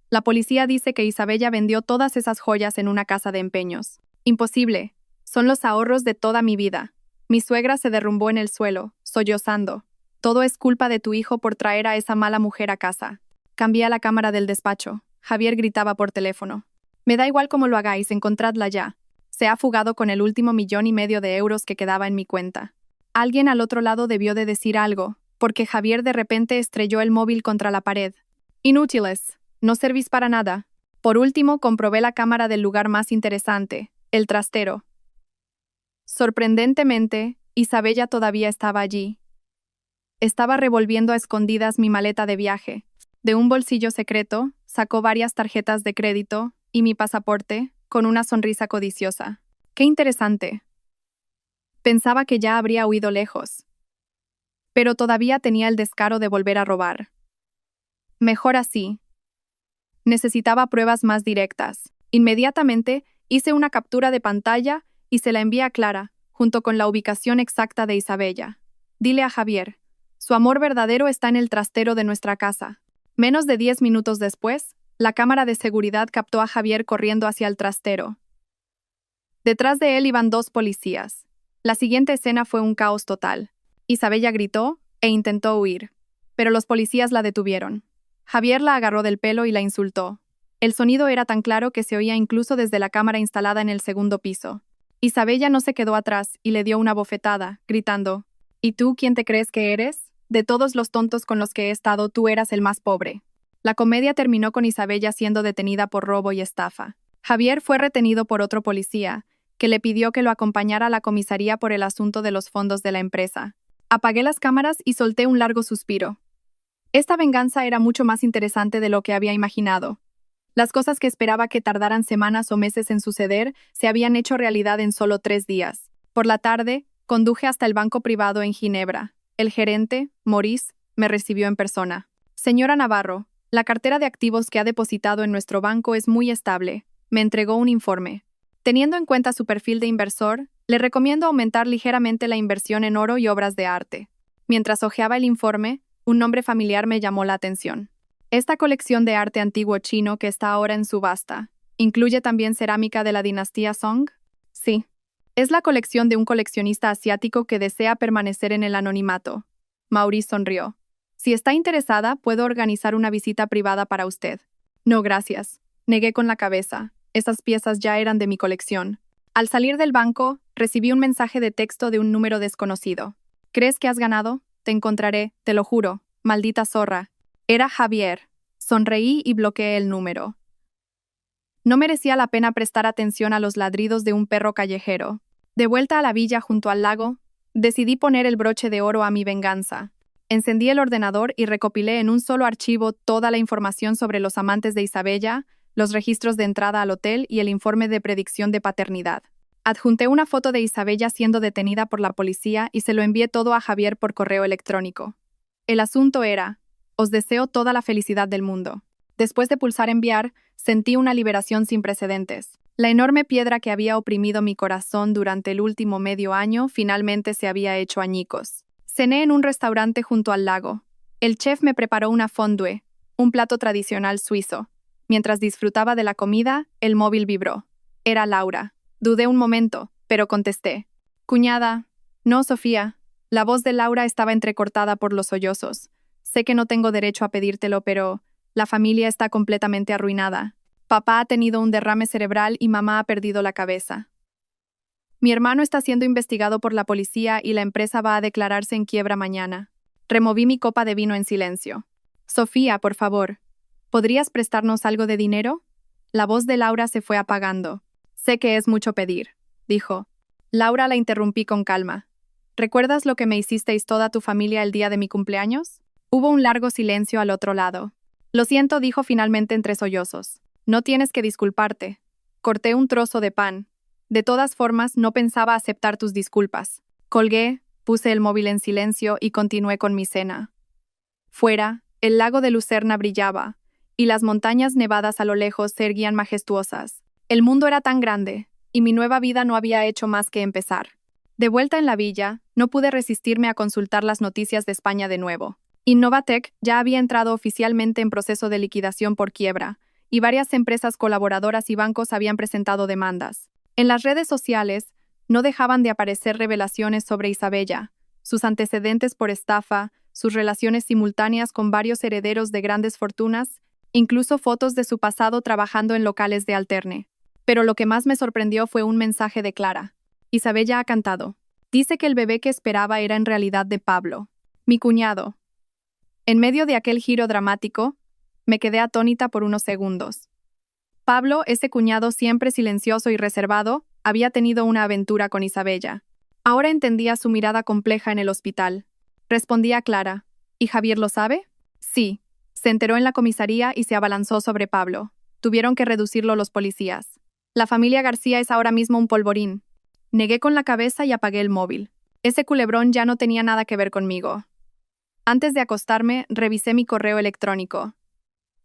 La policía dice que Isabella vendió todas esas joyas en una casa de empeños. Imposible. Son los ahorros de toda mi vida. Mi suegra se derrumbó en el suelo, sollozando. Todo es culpa de tu hijo por traer a esa mala mujer a casa. Cambié a la cámara del despacho. Javier gritaba por teléfono. Me da igual cómo lo hagáis, encontradla ya. Se ha fugado con el último 1,5 millones de euros que quedaba en mi cuenta. Alguien al otro lado debió de decir algo, porque Javier de repente estrelló el móvil contra la pared. Inútiles. No servís para nada. Por último, comprobé la cámara del lugar más interesante, el trastero. Sorprendentemente, Isabella todavía estaba allí. Estaba revolviendo a escondidas mi maleta de viaje. De un bolsillo secreto, sacó varias tarjetas de crédito y mi pasaporte, con una sonrisa codiciosa. ¡Qué interesante! Pensaba que ya habría huido lejos. Pero todavía tenía el descaro de volver a robar. Mejor así. Necesitaba pruebas más directas. Inmediatamente hice una captura de pantalla y se la envié a Clara, junto con la ubicación exacta de Isabella. Dile a Javier, su amor verdadero está en el trastero de nuestra casa. Menos de 10 minutos después, la cámara de seguridad captó a Javier corriendo hacia el trastero. Detrás de él iban 2 policías. La siguiente escena fue un caos total. Isabella gritó e intentó huir, pero los policías la detuvieron. Javier la agarró del pelo y la insultó. El sonido era tan claro que se oía incluso desde la cámara instalada en el segundo piso. Isabella no se quedó atrás y le dio una bofetada, gritando, ¿y tú quién te crees que eres? De todos los tontos con los que he estado, tú eras el más pobre. La comedia terminó con Isabella siendo detenida por robo y estafa. Javier fue retenido por otro policía, que le pidió que lo acompañara a la comisaría por el asunto de los fondos de la empresa. Apagué las cámaras y solté un largo suspiro. Esta venganza era mucho más interesante de lo que había imaginado. Las cosas que esperaba que tardaran semanas o meses en suceder se habían hecho realidad en solo 3 días. Por la tarde, conduje hasta el banco privado en Ginebra. El gerente, Maurice, me recibió en persona. Señora Navarro, la cartera de activos que ha depositado en nuestro banco es muy estable. Me entregó un informe. Teniendo en cuenta su perfil de inversor, le recomiendo aumentar ligeramente la inversión en oro y obras de arte. Mientras hojeaba el informe, un nombre familiar me llamó la atención. Esta colección de arte antiguo chino que está ahora en subasta, ¿incluye también cerámica de la dinastía Song? Sí. Es la colección de un coleccionista asiático que desea permanecer en el anonimato. Maurice sonrió. Si está interesada, puedo organizar una visita privada para usted. No, gracias. Negué con la cabeza. Esas piezas ya eran de mi colección. Al salir del banco, recibí un mensaje de texto de un número desconocido. ¿Crees que has ganado? Te encontraré, te lo juro. Maldita zorra. Era Javier. Sonreí y bloqueé el número. No merecía la pena prestar atención a los ladridos de un perro callejero. De vuelta a la villa junto al lago, decidí poner el broche de oro a mi venganza. Encendí el ordenador y recopilé en un solo archivo toda la información sobre los amantes de Isabella, los registros de entrada al hotel y el informe de predicción de paternidad. Adjunté una foto de Isabella siendo detenida por la policía y se lo envié todo a Javier por correo electrónico. El asunto era, os deseo toda la felicidad del mundo. Después de pulsar enviar, sentí una liberación sin precedentes. La enorme piedra que había oprimido mi corazón durante el último medio año finalmente se había hecho añicos. Cené en un restaurante junto al lago. El chef me preparó una fondue, un plato tradicional suizo. Mientras disfrutaba de la comida, el móvil vibró. Era Laura. Dudé un momento, pero contesté. Cuñada. No, Sofía. La voz de Laura estaba entrecortada por los sollozos. Sé que no tengo derecho a pedírtelo, pero la familia está completamente arruinada. Papá ha tenido un derrame cerebral y mamá ha perdido la cabeza. Mi hermano está siendo investigado por la policía y la empresa va a declararse en quiebra mañana. Removí mi copa de vino en silencio. Sofía, por favor, ¿podrías prestarnos algo de dinero? La voz de Laura se fue apagando. Sé que es mucho pedir, dijo. Laura la interrumpí con calma. ¿Recuerdas lo que me hicisteis toda tu familia el día de mi cumpleaños? Hubo un largo silencio al otro lado. Lo siento, dijo finalmente entre sollozos. No tienes que disculparte. Corté un trozo de pan. De todas formas, no pensaba aceptar tus disculpas. Colgué, puse el móvil en silencio y continué con mi cena. Fuera, el lago de Lucerna brillaba, y las montañas nevadas a lo lejos se erguían majestuosas. El mundo era tan grande, y mi nueva vida no había hecho más que empezar. De vuelta en la villa, no pude resistirme a consultar las noticias de España de nuevo. Innovatec ya había entrado oficialmente en proceso de liquidación por quiebra, y varias empresas colaboradoras y bancos habían presentado demandas. En las redes sociales, no dejaban de aparecer revelaciones sobre Isabella, sus antecedentes por estafa, sus relaciones simultáneas con varios herederos de grandes fortunas, incluso fotos de su pasado trabajando en locales de alterne. Pero lo que más me sorprendió fue un mensaje de Clara. Isabella ha cantado. Dice que el bebé que esperaba era en realidad de Pablo, mi cuñado. En medio de aquel giro dramático, me quedé atónita por unos segundos. Pablo, ese cuñado siempre silencioso y reservado, había tenido una aventura con Isabella. Ahora entendía su mirada compleja en el hospital. Respondí a Clara. ¿Y Javier lo sabe? Sí. Se enteró en la comisaría y se abalanzó sobre Pablo. Tuvieron que reducirlo los policías. La familia García es ahora mismo un polvorín. Negué con la cabeza y apagué el móvil. Ese culebrón ya no tenía nada que ver conmigo. Antes de acostarme, revisé mi correo electrónico.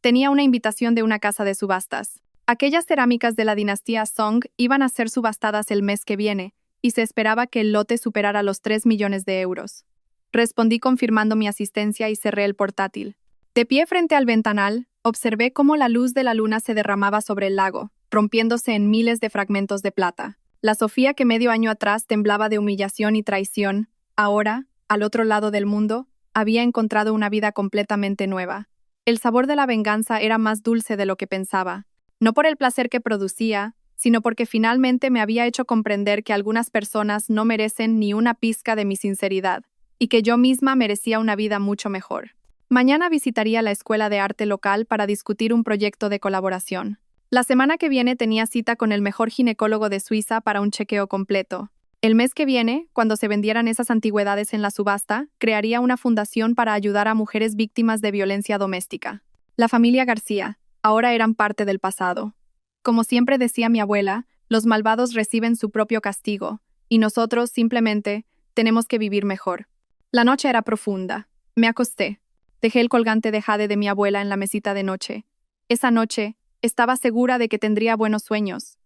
Tenía una invitación de una casa de subastas. Aquellas cerámicas de la dinastía Song iban a ser subastadas el mes que viene, y se esperaba que el lote superara los 3 millones de euros. Respondí confirmando mi asistencia y cerré el portátil. De pie frente al ventanal, observé cómo la luz de la luna se derramaba sobre el lago, rompiéndose en miles de fragmentos de plata. La Sofía que medio año atrás temblaba de humillación y traición, ahora, al otro lado del mundo, había encontrado una vida completamente nueva. El sabor de la venganza era más dulce de lo que pensaba. No por el placer que producía, sino porque finalmente me había hecho comprender que algunas personas no merecen ni una pizca de mi sinceridad, y que yo misma merecía una vida mucho mejor. Mañana visitaría la escuela de arte local para discutir un proyecto de colaboración. La semana que viene tenía cita con el mejor ginecólogo de Suiza para un chequeo completo. El mes que viene, cuando se vendieran esas antigüedades en la subasta, crearía una fundación para ayudar a mujeres víctimas de violencia doméstica. La familia García ahora eran parte del pasado. Como siempre decía mi abuela, los malvados reciben su propio castigo, y nosotros, simplemente, tenemos que vivir mejor. La noche era profunda. Me acosté. Dejé el colgante de jade de mi abuela en la mesita de noche. Esa noche, estaba segura de que tendría buenos sueños.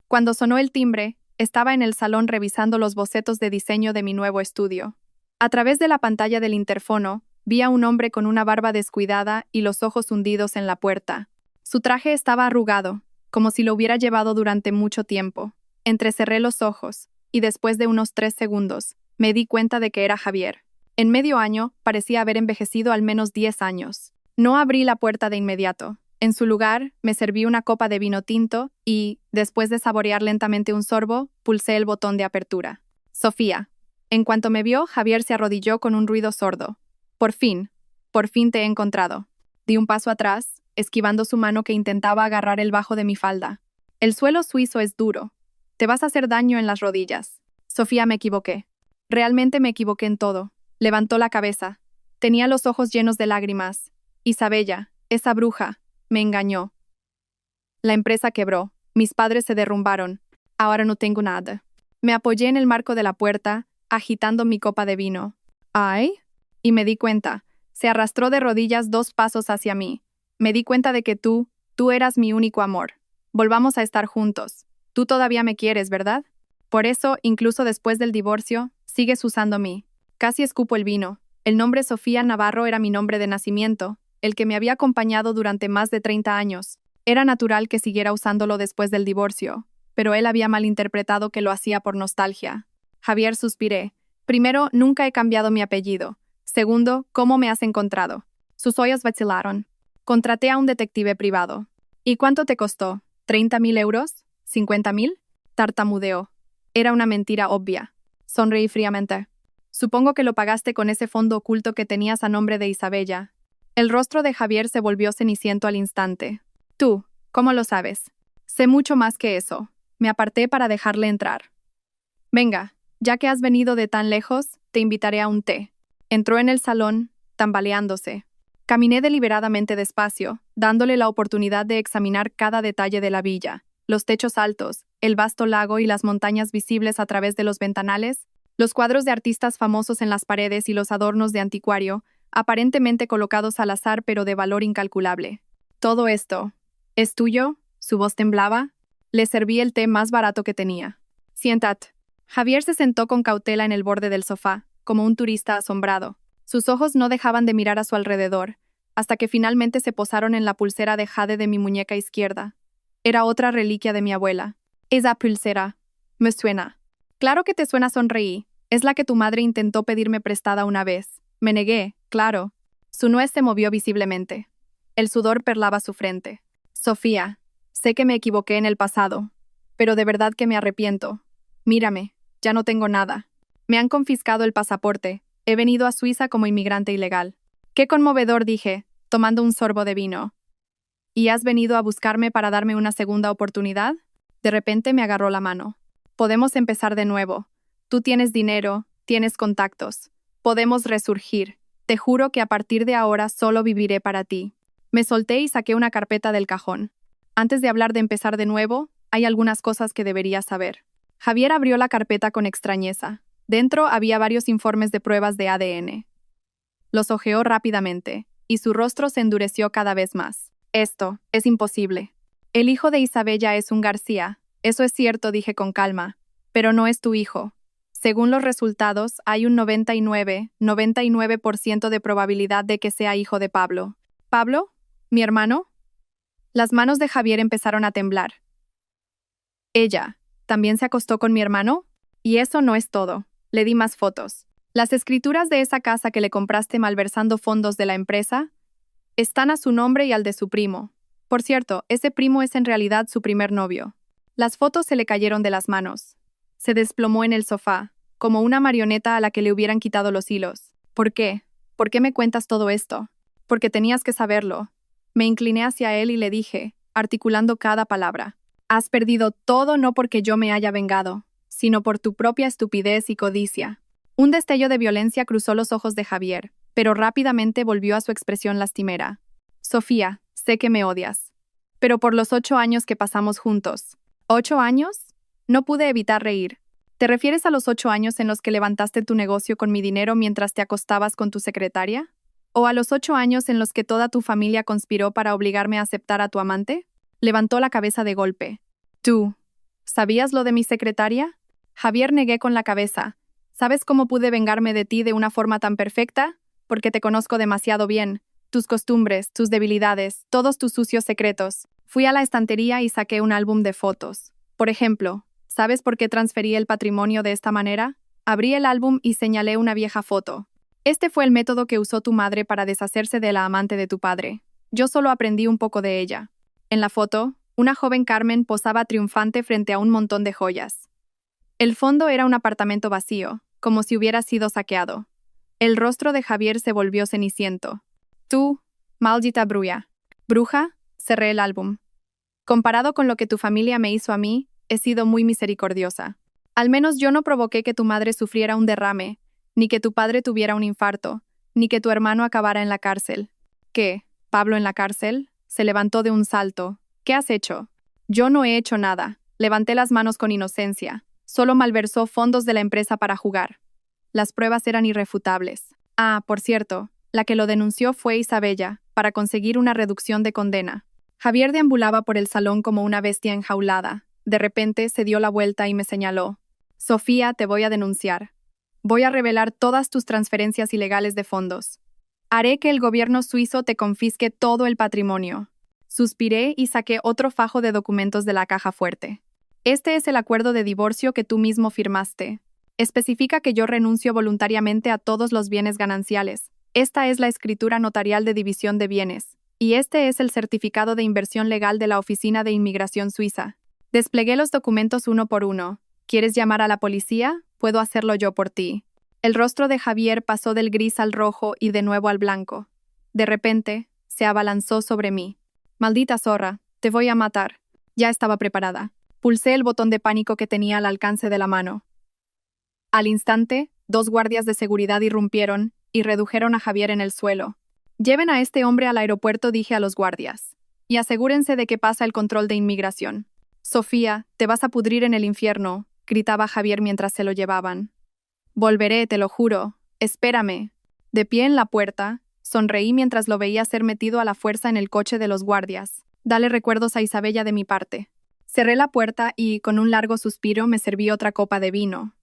Cuando sonó el timbre, estaba en el salón revisando los bocetos de diseño de mi nuevo estudio. A través de la pantalla del interfono, vi a un hombre con una barba descuidada y los ojos hundidos en la puerta. Su traje estaba arrugado, como si lo hubiera llevado durante mucho tiempo. Entrecerré los ojos, y después de unos 3 segundos, me di cuenta de que era Javier. En medio año, parecía haber envejecido al menos 10 años. No abrí la puerta de inmediato. En su lugar, me serví una copa de vino tinto y, después de saborear lentamente un sorbo, pulsé el botón de apertura. Sofía. En cuanto me vio, Javier se arrodilló con un ruido sordo. Por fin te he encontrado. Di un paso atrás, esquivando su mano que intentaba agarrar el bajo de mi falda. El suelo suizo es duro. Te vas a hacer daño en las rodillas. Sofía, me equivoqué. Realmente me equivoqué en todo. Levantó la cabeza. Tenía los ojos llenos de lágrimas. Isabella, esa bruja, me engañó. La empresa quebró. Mis padres se derrumbaron. Ahora no tengo nada. Me apoyé en el marco de la puerta, agitando mi copa de vino. ¿Ay? Y me di cuenta. Se arrastró de rodillas 2 pasos hacia mí. Me di cuenta de que tú eras mi único amor. Volvamos a estar juntos. Tú todavía me quieres, ¿verdad? Por eso, incluso después del divorcio, sigues usando mí. Casi escupo el vino. El nombre Sofía Navarro era mi nombre de nacimiento, el que me había acompañado durante más de 30 años. Era natural que siguiera usándolo después del divorcio, pero él había malinterpretado que lo hacía por nostalgia. Javier, suspiré. Primero, nunca he cambiado mi apellido. Segundo, ¿cómo me has encontrado? Sus ojos vacilaron. Contraté a un detective privado. ¿Y cuánto te costó? ¿30.000 euros? ¿50.000? Tartamudeó. Era una mentira obvia. Sonreí fríamente. Supongo que lo pagaste con ese fondo oculto que tenías a nombre de Isabella. El rostro de Javier se volvió ceniciento al instante. Tú, ¿cómo lo sabes? Sé mucho más que eso. Me aparté para dejarle entrar. Venga, ya que has venido de tan lejos, te invitaré a un té. Entró en el salón, tambaleándose. Caminé deliberadamente despacio, dándole la oportunidad de examinar cada detalle de la villa. Los techos altos, el vasto lago y las montañas visibles a través de los ventanales, los cuadros de artistas famosos en las paredes y los adornos de anticuario, aparentemente colocados al azar pero de valor incalculable. Todo esto, ¿es tuyo? Su voz temblaba. Le serví el té más barato que tenía. Siéntate. Javier se sentó con cautela en el borde del sofá, como un turista asombrado. Sus ojos no dejaban de mirar a su alrededor, hasta que finalmente se posaron en la pulsera de jade de mi muñeca izquierda. Era otra reliquia de mi abuela. Esa pulsera. Me suena. Claro que te suena, sonreí. Es la que tu madre intentó pedirme prestada una vez. Me negué, claro. Su nuez se movió visiblemente. El sudor perlaba su frente. Sofía, sé que me equivoqué en el pasado, pero de verdad que me arrepiento. Mírame, ya no tengo nada. Me han confiscado el pasaporte. He venido a Suiza como inmigrante ilegal. Qué conmovedor, dije, tomando un sorbo de vino. ¿Y has venido a buscarme para darme una segunda oportunidad? De repente me agarró la mano. Podemos empezar de nuevo. Tú tienes dinero, tienes contactos. Podemos resurgir. Te juro que a partir de ahora solo viviré para ti. Me solté y saqué una carpeta del cajón. Antes de hablar de empezar de nuevo, hay algunas cosas que deberías saber. Javier abrió la carpeta con extrañeza. Dentro había varios informes de pruebas de ADN. Los hojeó rápidamente, y su rostro se endureció cada vez más. Esto es imposible. El hijo de Isabella es un García. Eso es cierto, dije con calma, pero no es tu hijo. Según los resultados, hay un 99% de probabilidad de que sea hijo de Pablo. ¿Pablo? ¿Mi hermano? Las manos de Javier empezaron a temblar. ¿Ella también se acostó con mi hermano? Y eso no es todo. Le di más fotos. Las escrituras de esa casa que le compraste malversando fondos de la empresa están a su nombre y al de su primo. Por cierto, ese primo es en realidad su primer novio. Las fotos se le cayeron de las manos. Se desplomó en el sofá, como una marioneta a la que le hubieran quitado los hilos. ¿Por qué? ¿Por qué me cuentas todo esto? Porque tenías que saberlo. Me incliné hacia él y le dije, articulando cada palabra. Has perdido todo no porque yo me haya vengado, sino por tu propia estupidez y codicia. Un destello de violencia cruzó los ojos de Javier, pero rápidamente volvió a su expresión lastimera. Sofía, sé que me odias. Pero por los 8 años que pasamos juntos. ¿8 años? No pude evitar reír. ¿Te refieres a los 8 años en los que levantaste tu negocio con mi dinero mientras te acostabas con tu secretaria? ¿O a los 8 años en los que toda tu familia conspiró para obligarme a aceptar a tu amante? Levantó la cabeza de golpe. ¿Tú sabías lo de mi secretaria? Javier negué con la cabeza. ¿Sabes cómo pude vengarme de ti de una forma tan perfecta? Porque te conozco demasiado bien. Tus costumbres, tus debilidades, todos tus sucios secretos. Fui a la estantería y saqué un álbum de fotos. Por ejemplo, ¿sabes por qué transferí el patrimonio de esta manera? Abrí el álbum y señalé una vieja foto. Este fue el método que usó tu madre para deshacerse de la amante de tu padre. Yo solo aprendí un poco de ella. En la foto, una joven Carmen posaba triunfante frente a un montón de joyas. El fondo era un apartamento vacío, como si hubiera sido saqueado. El rostro de Javier se volvió ceniciento. Tú, maldita bruja. ¿Bruja? Cerré el álbum. Comparado con lo que tu familia me hizo a mí, he sido muy misericordiosa. Al menos yo no provoqué que tu madre sufriera un derrame, ni que tu padre tuviera un infarto, ni que tu hermano acabara en la cárcel. ¿Qué? ¿Pablo en la cárcel? Se levantó de un salto. ¿Qué has hecho? Yo no he hecho nada. Levanté las manos con inocencia. Solo malversó fondos de la empresa para jugar. Las pruebas eran irrefutables. Ah, por cierto, la que lo denunció fue Isabella, para conseguir una reducción de condena. Javier deambulaba por el salón como una bestia enjaulada. De repente se dio la vuelta y me señaló. Sofía, te voy a denunciar. Voy a revelar todas tus transferencias ilegales de fondos. Haré que el gobierno suizo te confisque todo el patrimonio. Suspiré y saqué otro fajo de documentos de la caja fuerte. Este es el acuerdo de divorcio que tú mismo firmaste. Especifica que yo renuncio voluntariamente a todos los bienes gananciales. Esta es la escritura notarial de división de bienes. Y este es el certificado de inversión legal de la Oficina de Inmigración Suiza. Desplegué los documentos uno por uno. ¿Quieres llamar a la policía? Puedo hacerlo yo por ti. El rostro de Javier pasó del gris al rojo y de nuevo al blanco. De repente, se abalanzó sobre mí. Maldita zorra, te voy a matar. Ya estaba preparada. Pulsé el botón de pánico que tenía al alcance de la mano. Al instante, 2 guardias de seguridad irrumpieron y redujeron a Javier en el suelo. Lleven a este hombre al aeropuerto, dije a los guardias, y asegúrense de que pasa el control de inmigración. Sofía, te vas a pudrir en el infierno, gritaba Javier mientras se lo llevaban. Volveré, te lo juro. Espérame. De pie en la puerta, sonreí mientras lo veía ser metido a la fuerza en el coche de los guardias. Dale recuerdos a Isabella de mi parte. Cerré la puerta y, con un largo suspiro, me serví otra copa de vino.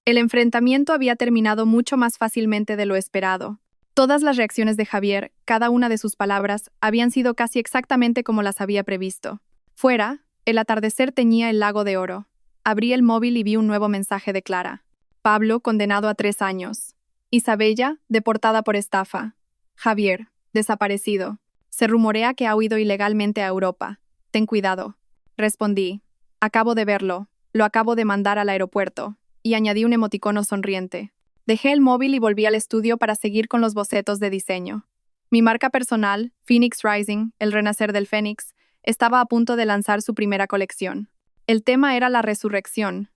El enfrentamiento había terminado mucho más fácilmente de lo esperado. Todas las reacciones de Javier, cada una de sus palabras, habían sido casi exactamente como las había previsto. Fuera, el atardecer teñía el lago de oro. Abrí el móvil y vi un nuevo mensaje de Clara. Pablo, condenado a 3 años. Isabella, deportada por estafa. Javier, desaparecido. Se rumorea que ha huido ilegalmente a Europa. Ten cuidado. Respondí. Acabo de verlo. Lo acabo de mandar al aeropuerto. Y añadí un emoticono sonriente. Dejé el móvil y volví al estudio para seguir con los bocetos de diseño. Mi marca personal, Phoenix Rising, el renacer del Fénix, estaba a punto de lanzar su primera colección. El tema era la resurrección.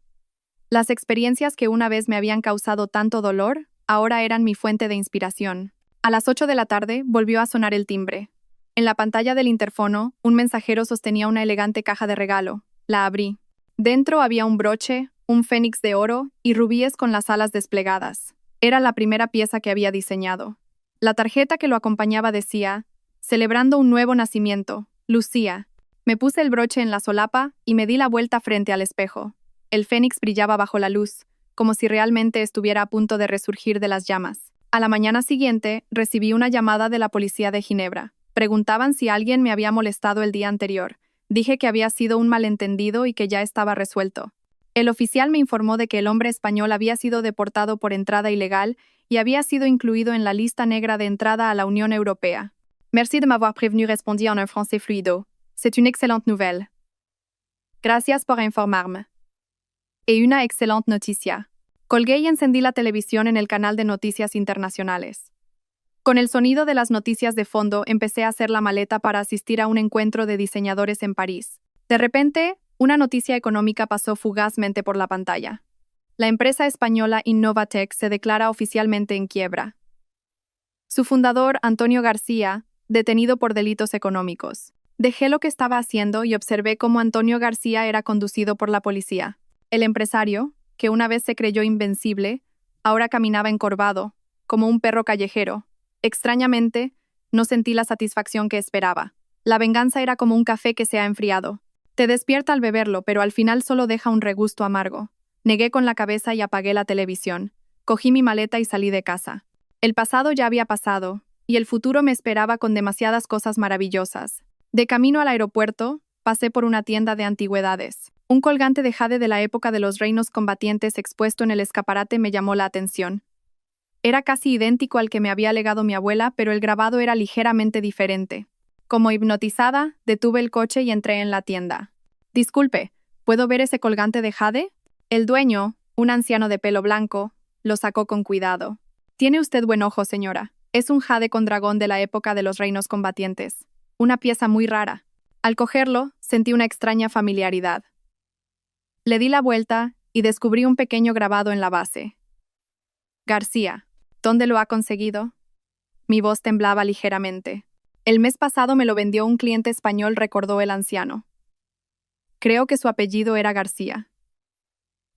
Las experiencias que una vez me habían causado tanto dolor, ahora eran mi fuente de inspiración. A las 8 de la tarde volvió a sonar el timbre. En la pantalla del interfono, un mensajero sostenía una elegante caja de regalo. La abrí. Dentro había un broche, un fénix de oro y rubíes con las alas desplegadas. Era la primera pieza que había diseñado. La tarjeta que lo acompañaba decía, celebrando un nuevo nacimiento, Lucía. Me puse el broche en la solapa y me di la vuelta frente al espejo. El fénix brillaba bajo la luz, como si realmente estuviera a punto de resurgir de las llamas. A la mañana siguiente, recibí una llamada de la policía de Ginebra. Preguntaban si alguien me había molestado el día anterior. Dije que había sido un malentendido y que ya estaba resuelto. El oficial me informó de que el hombre español había sido deportado por entrada ilegal y había sido incluido en la lista negra de entrada a la Unión Europea. Merci de m'avoir prévenu, respondí en un français fluido. C'est une excellente nouvelle. Gracias por informarme. Y una excelente noticia. Colgué y encendí la televisión en el canal de noticias internacionales. Con el sonido de las noticias de fondo, empecé a hacer la maleta para asistir a un encuentro de diseñadores en París. De repente, una noticia económica pasó fugazmente por la pantalla. La empresa española Innovatec se declara oficialmente en quiebra. Su fundador, Antonio García, detenido por delitos económicos. Dejé lo que estaba haciendo y observé cómo Antonio García era conducido por la policía. El empresario, que una vez se creyó invencible, ahora caminaba encorvado, como un perro callejero. Extrañamente, no sentí la satisfacción que esperaba. La venganza era como un café que se ha enfriado. Te despierta al beberlo, pero al final solo deja un regusto amargo. Negué con la cabeza y apagué la televisión. Cogí mi maleta y salí de casa. El pasado ya había pasado, y el futuro me esperaba con demasiadas cosas maravillosas. De camino al aeropuerto, pasé por una tienda de antigüedades. Un colgante de jade de la época de los reinos combatientes expuesto en el escaparate me llamó la atención. Era casi idéntico al que me había legado mi abuela, pero el grabado era ligeramente diferente. Como hipnotizada, detuve el coche y entré en la tienda. Disculpe, ¿puedo ver ese colgante de jade? El dueño, un anciano de pelo blanco, lo sacó con cuidado. Tiene usted buen ojo, señora. Es un jade con dragón de la época de los reinos combatientes. Una pieza muy rara. Al cogerlo, sentí una extraña familiaridad. Le di la vuelta y descubrí un pequeño grabado en la base. García, ¿dónde lo ha conseguido? Mi voz temblaba ligeramente. El mes pasado me lo vendió un cliente español, recordó el anciano. Creo que su apellido era García.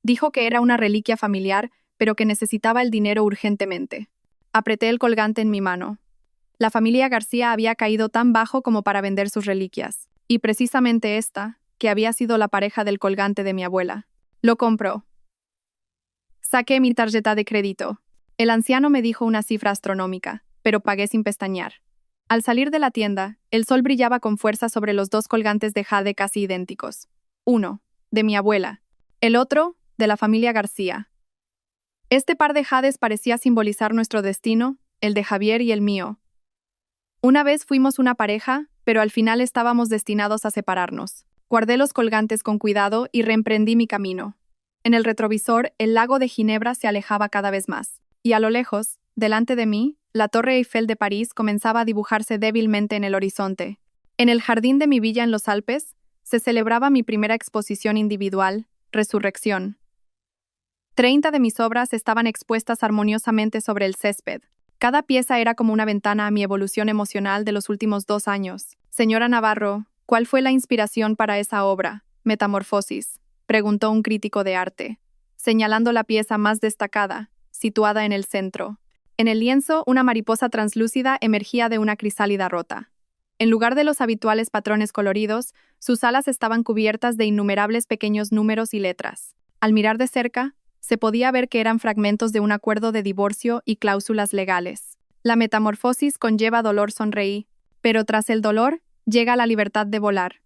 Dijo que era una reliquia familiar, pero que necesitaba el dinero urgentemente. Apreté el colgante en mi mano. La familia García había caído tan bajo como para vender sus reliquias, y precisamente esta, que había sido la pareja del colgante de mi abuela, lo compró. Saqué mi tarjeta de crédito. El anciano me dijo una cifra astronómica, pero pagué sin pestañear. Al salir de la tienda, el sol brillaba con fuerza sobre los 2 colgantes de jade casi idénticos. Uno, de mi abuela. El otro, de la familia García. Este par de jades parecía simbolizar nuestro destino, el de Javier y el mío. Una vez fuimos una pareja, pero al final estábamos destinados a separarnos. Guardé los colgantes con cuidado y reemprendí mi camino. En el retrovisor, el lago de Ginebra se alejaba cada vez más. Y a lo lejos, delante de mí, la Torre Eiffel de París comenzaba a dibujarse débilmente en el horizonte. En el jardín de mi villa en los Alpes, se celebraba mi primera exposición individual, Resurrección. 30 de mis obras estaban expuestas armoniosamente sobre el césped. Cada pieza era como una ventana a mi evolución emocional de los últimos 2 años. Señora Navarro, ¿cuál fue la inspiración para esa obra, Metamorfosis?, preguntó un crítico de arte, señalando la pieza más destacada, situada en el centro. En el lienzo, una mariposa translúcida emergía de una crisálida rota. En lugar de los habituales patrones coloridos, sus alas estaban cubiertas de innumerables pequeños números y letras. Al mirar de cerca, se podía ver que eran fragmentos de un acuerdo de divorcio y cláusulas legales. La metamorfosis conlleva dolor, sonreí, pero tras el dolor, llega la libertad de volar.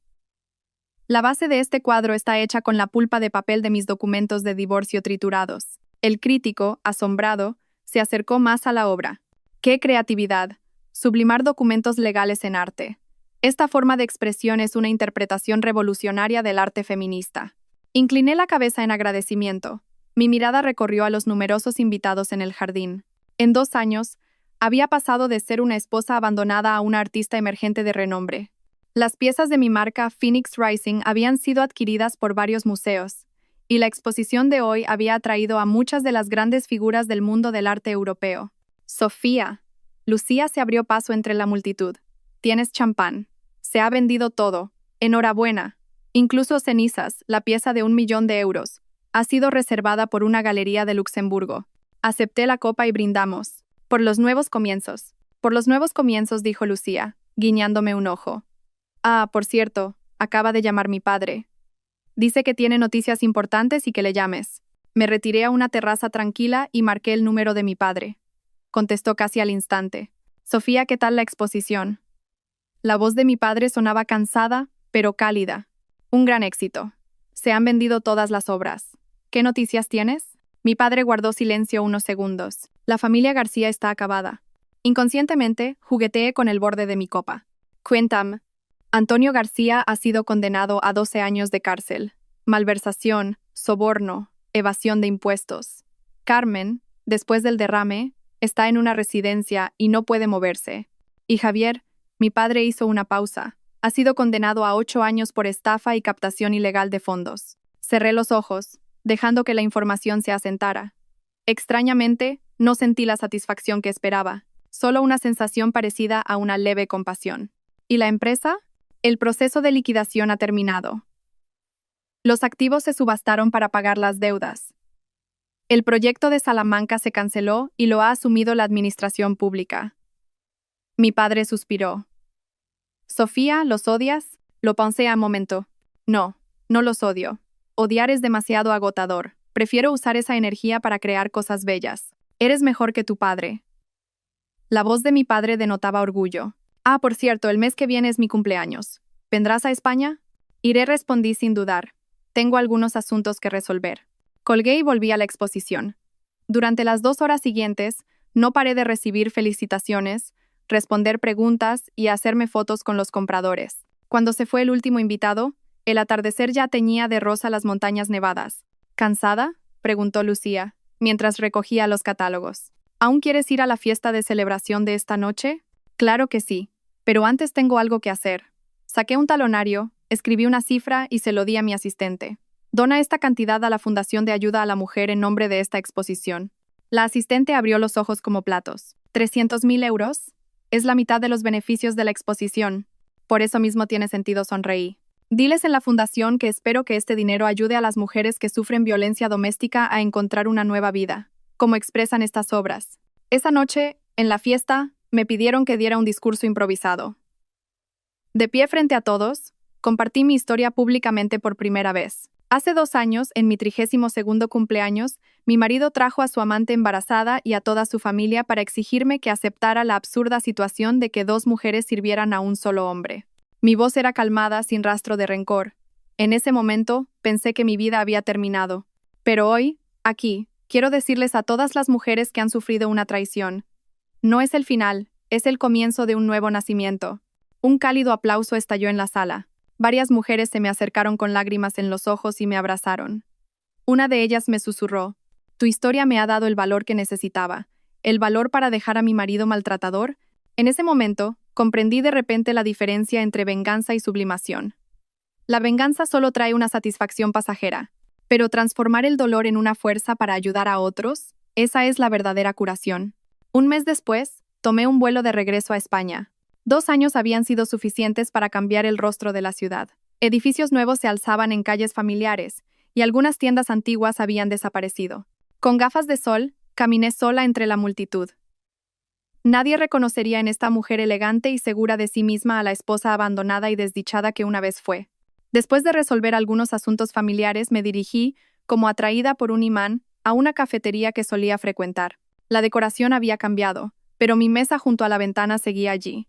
La base de este cuadro está hecha con la pulpa de papel de mis documentos de divorcio triturados. El crítico, asombrado, se acercó más a la obra. ¡Qué creatividad! Sublimar documentos legales en arte. Esta forma de expresión es una interpretación revolucionaria del arte feminista. Incliné la cabeza en agradecimiento. Mi mirada recorrió a los numerosos invitados en el jardín. En 2 años, había pasado de ser una esposa abandonada a una artista emergente de renombre. Las piezas de mi marca Phoenix Rising habían sido adquiridas por varios museos, y la exposición de hoy había atraído a muchas de las grandes figuras del mundo del arte europeo. Sofía. Lucía se abrió paso entre la multitud. Tienes champán. Se ha vendido todo. Enhorabuena. Incluso cenizas, la pieza de 1 millón de euros. Ha sido reservada por una galería de Luxemburgo. Acepté la copa y brindamos. Por los nuevos comienzos. Por los nuevos comienzos, dijo Lucía, guiñándome un ojo. Ah, por cierto, acaba de llamar mi padre. Dice que tiene noticias importantes y que le llames. Me retiré a una terraza tranquila y marqué el número de mi padre. Contestó casi al instante. Sofía, ¿qué tal la exposición? La voz de mi padre sonaba cansada, pero cálida. Un gran éxito. Se han vendido todas las obras. ¿Qué noticias tienes? Mi padre guardó silencio unos segundos. La familia García está acabada. Inconscientemente, jugueteé con el borde de mi copa. Cuéntame. Antonio García ha sido condenado a 12 años de cárcel. Malversación, soborno, evasión de impuestos. Carmen, después del derrame, está en una residencia y no puede moverse. Y Javier, mi padre, hizo una pausa. Ha sido condenado a 8 años por estafa y captación ilegal de fondos. Cerré los ojos, dejando que la información se asentara. Extrañamente, no sentí la satisfacción que esperaba, solo una sensación parecida a una leve compasión. ¿Y la empresa? El proceso de liquidación ha terminado. Los activos se subastaron para pagar las deudas. El proyecto de Salamanca se canceló y lo ha asumido la administración pública. Mi padre suspiró. Sofía, ¿los odias? Lo pensé a un momento. No, no los odio. Odiar es demasiado agotador. Prefiero usar esa energía para crear cosas bellas. Eres mejor que tu padre. La voz de mi padre denotaba orgullo. Ah, por cierto, el mes que viene es mi cumpleaños. ¿Vendrás a España? Iré, respondí sin dudar. Tengo algunos asuntos que resolver. Colgué y volví a la exposición. Durante las 2 horas siguientes, no paré de recibir felicitaciones, responder preguntas y hacerme fotos con los compradores. Cuando se fue el último invitado, el atardecer ya teñía de rosa las montañas nevadas. ¿Cansada?, preguntó Lucía, mientras recogía los catálogos. ¿Aún quieres ir a la fiesta de celebración de esta noche? Claro que sí, pero antes tengo algo que hacer. Saqué un talonario, escribí una cifra y se lo di a mi asistente. Dona esta cantidad a la Fundación de Ayuda a la Mujer en nombre de esta exposición. La asistente abrió los ojos como platos. ¿300.000 euros? Es la mitad de los beneficios de la exposición. Por eso mismo tiene sentido, sonreí. Diles en la fundación que espero que este dinero ayude a las mujeres que sufren violencia doméstica a encontrar una nueva vida, como expresan estas obras. Esa noche, en la fiesta, me pidieron que diera un discurso improvisado. De pie frente a todos, compartí mi historia públicamente por primera vez. Hace 2 años, en mi 32º cumpleaños, mi marido trajo a su amante embarazada y a toda su familia para exigirme que aceptara la absurda situación de que 2 mujeres sirvieran a un solo hombre. Mi voz era calmada, sin rastro de rencor. En ese momento, pensé que mi vida había terminado. Pero hoy, aquí, quiero decirles a todas las mujeres que han sufrido una traición. No es el final, es el comienzo de un nuevo nacimiento. Un cálido aplauso estalló en la sala. Varias mujeres se me acercaron con lágrimas en los ojos y me abrazaron. Una de ellas me susurró: «Tu historia me ha dado el valor que necesitaba, el valor para dejar a mi marido maltratador». En ese momento, comprendí de repente la diferencia entre venganza y sublimación. La venganza solo trae una satisfacción pasajera, pero transformar el dolor en una fuerza para ayudar a otros, esa es la verdadera curación. Un mes después, tomé un vuelo de regreso a España. 2 años habían sido suficientes para cambiar el rostro de la ciudad. Edificios nuevos se alzaban en calles familiares, y algunas tiendas antiguas habían desaparecido. Con gafas de sol, caminé sola entre la multitud. Nadie reconocería en esta mujer elegante y segura de sí misma a la esposa abandonada y desdichada que una vez fue. Después de resolver algunos asuntos familiares, me dirigí, como atraída por un imán, a una cafetería que solía frecuentar. La decoración había cambiado, pero mi mesa junto a la ventana seguía allí.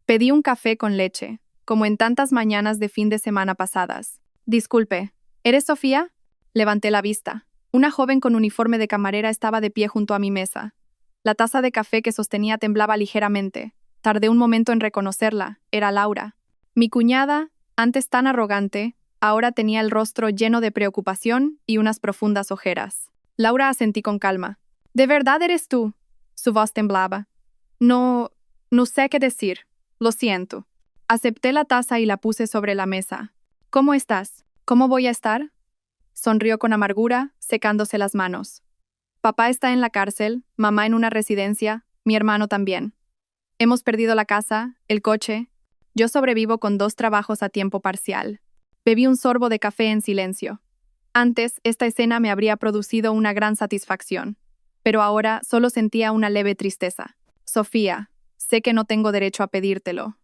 Pedí un café con leche, como en tantas mañanas de fin de semana pasadas. «Disculpe, ¿eres Sofía?». Levanté la vista. Una joven con uniforme de camarera estaba de pie junto a mi mesa. La taza de café que sostenía temblaba ligeramente. Tardé un momento en reconocerla. Era Laura. Mi cuñada, antes tan arrogante, ahora tenía el rostro lleno de preocupación y unas profundas ojeras. Laura asentí con calma. «¿De verdad eres tú?». Su voz temblaba. No sé qué decir. Lo siento». Acepté la taza y la puse sobre la mesa. «¿Cómo estás? ¿Cómo voy a estar?». Sonrió con amargura, secándose las manos. «Papá está en la cárcel, mamá en una residencia, mi hermano también. Hemos perdido la casa, el coche. Yo sobrevivo con 2 trabajos a tiempo parcial». Bebí un sorbo de café en silencio. Antes, esta escena me habría producido una gran satisfacción, pero ahora solo sentía una leve tristeza. «Sofía, sé que no tengo derecho a pedírtelo».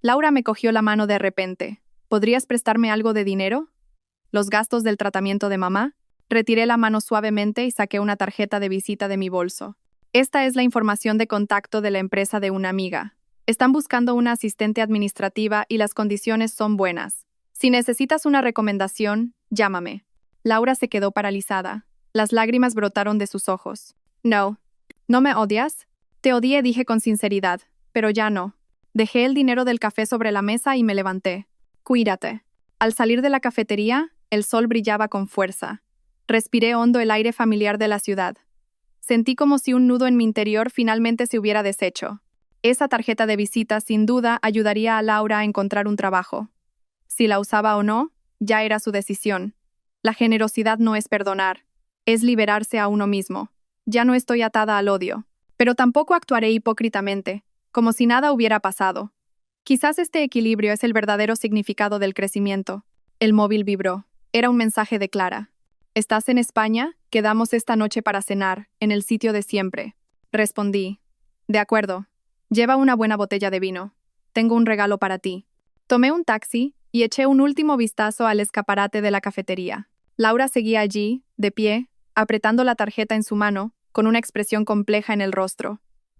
Laura me cogió la mano de repente. «¿Podrías prestarme algo de dinero? ¿Los gastos del tratamiento de mamá?». Retiré la mano suavemente y saqué una tarjeta de visita de mi bolso. «Esta es la información de contacto de la empresa de una amiga. Están buscando una asistente administrativa y las condiciones son buenas. Si necesitas una recomendación, llámame». Laura se quedó paralizada. Las lágrimas brotaron de sus ojos. «No. ¿No me odias?». «Te odié», dije con sinceridad, «pero ya no». Dejé el dinero del café sobre la mesa y me levanté. «Cuídate». Al salir de la cafetería, el sol brillaba con fuerza. Respiré hondo el aire familiar de la ciudad. Sentí como si un nudo en mi interior finalmente se hubiera deshecho. Esa tarjeta de visita sin duda ayudaría a Laura a encontrar un trabajo. Si la usaba o no, ya era su decisión. La generosidad no es perdonar, es liberarse a uno mismo. Ya no estoy atada al odio, pero tampoco actuaré hipócritamente, como si nada hubiera pasado. Quizás este equilibrio es el verdadero significado del crecimiento. El móvil vibró. Era un mensaje de Clara. «¿Estás en España? Quedamos esta noche para cenar, en el sitio de siempre». Respondí. «De acuerdo. Lleva una buena botella de vino. Tengo un regalo para ti». Tomé un taxi y eché un último vistazo al escaparate de la cafetería. Laura seguía allí, de pie, apretando la tarjeta en su mano, con una expresión compleja en el rostro.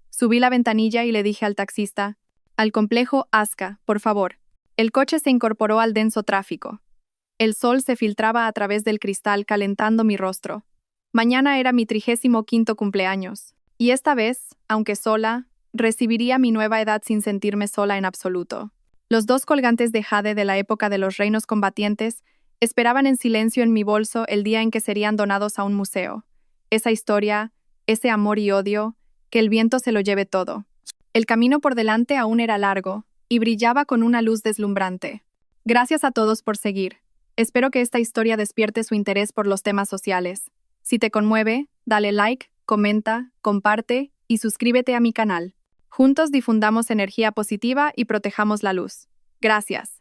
Subí la ventanilla y le dije al taxista: «Al complejo Azca, por favor». El coche se incorporó al denso tráfico. El sol se filtraba a través del cristal calentando mi rostro. Mañana era mi 35º cumpleaños, y esta vez, aunque sola, recibiría mi nueva edad sin sentirme sola en absoluto. Los 2 colgantes de jade de la época de los reinos combatientes esperaban en silencio en mi bolso el día en que serían donados a un museo. Esa historia, ese amor y odio, que el viento se lo lleve todo. El camino por delante aún era largo, y brillaba con una luz deslumbrante. Gracias a todos por seguir. Espero que esta historia despierte su interés por los temas sociales. Si te conmueve, dale like, comenta, comparte y suscríbete a mi canal. Juntos difundamos energía positiva y protejamos la luz. Gracias.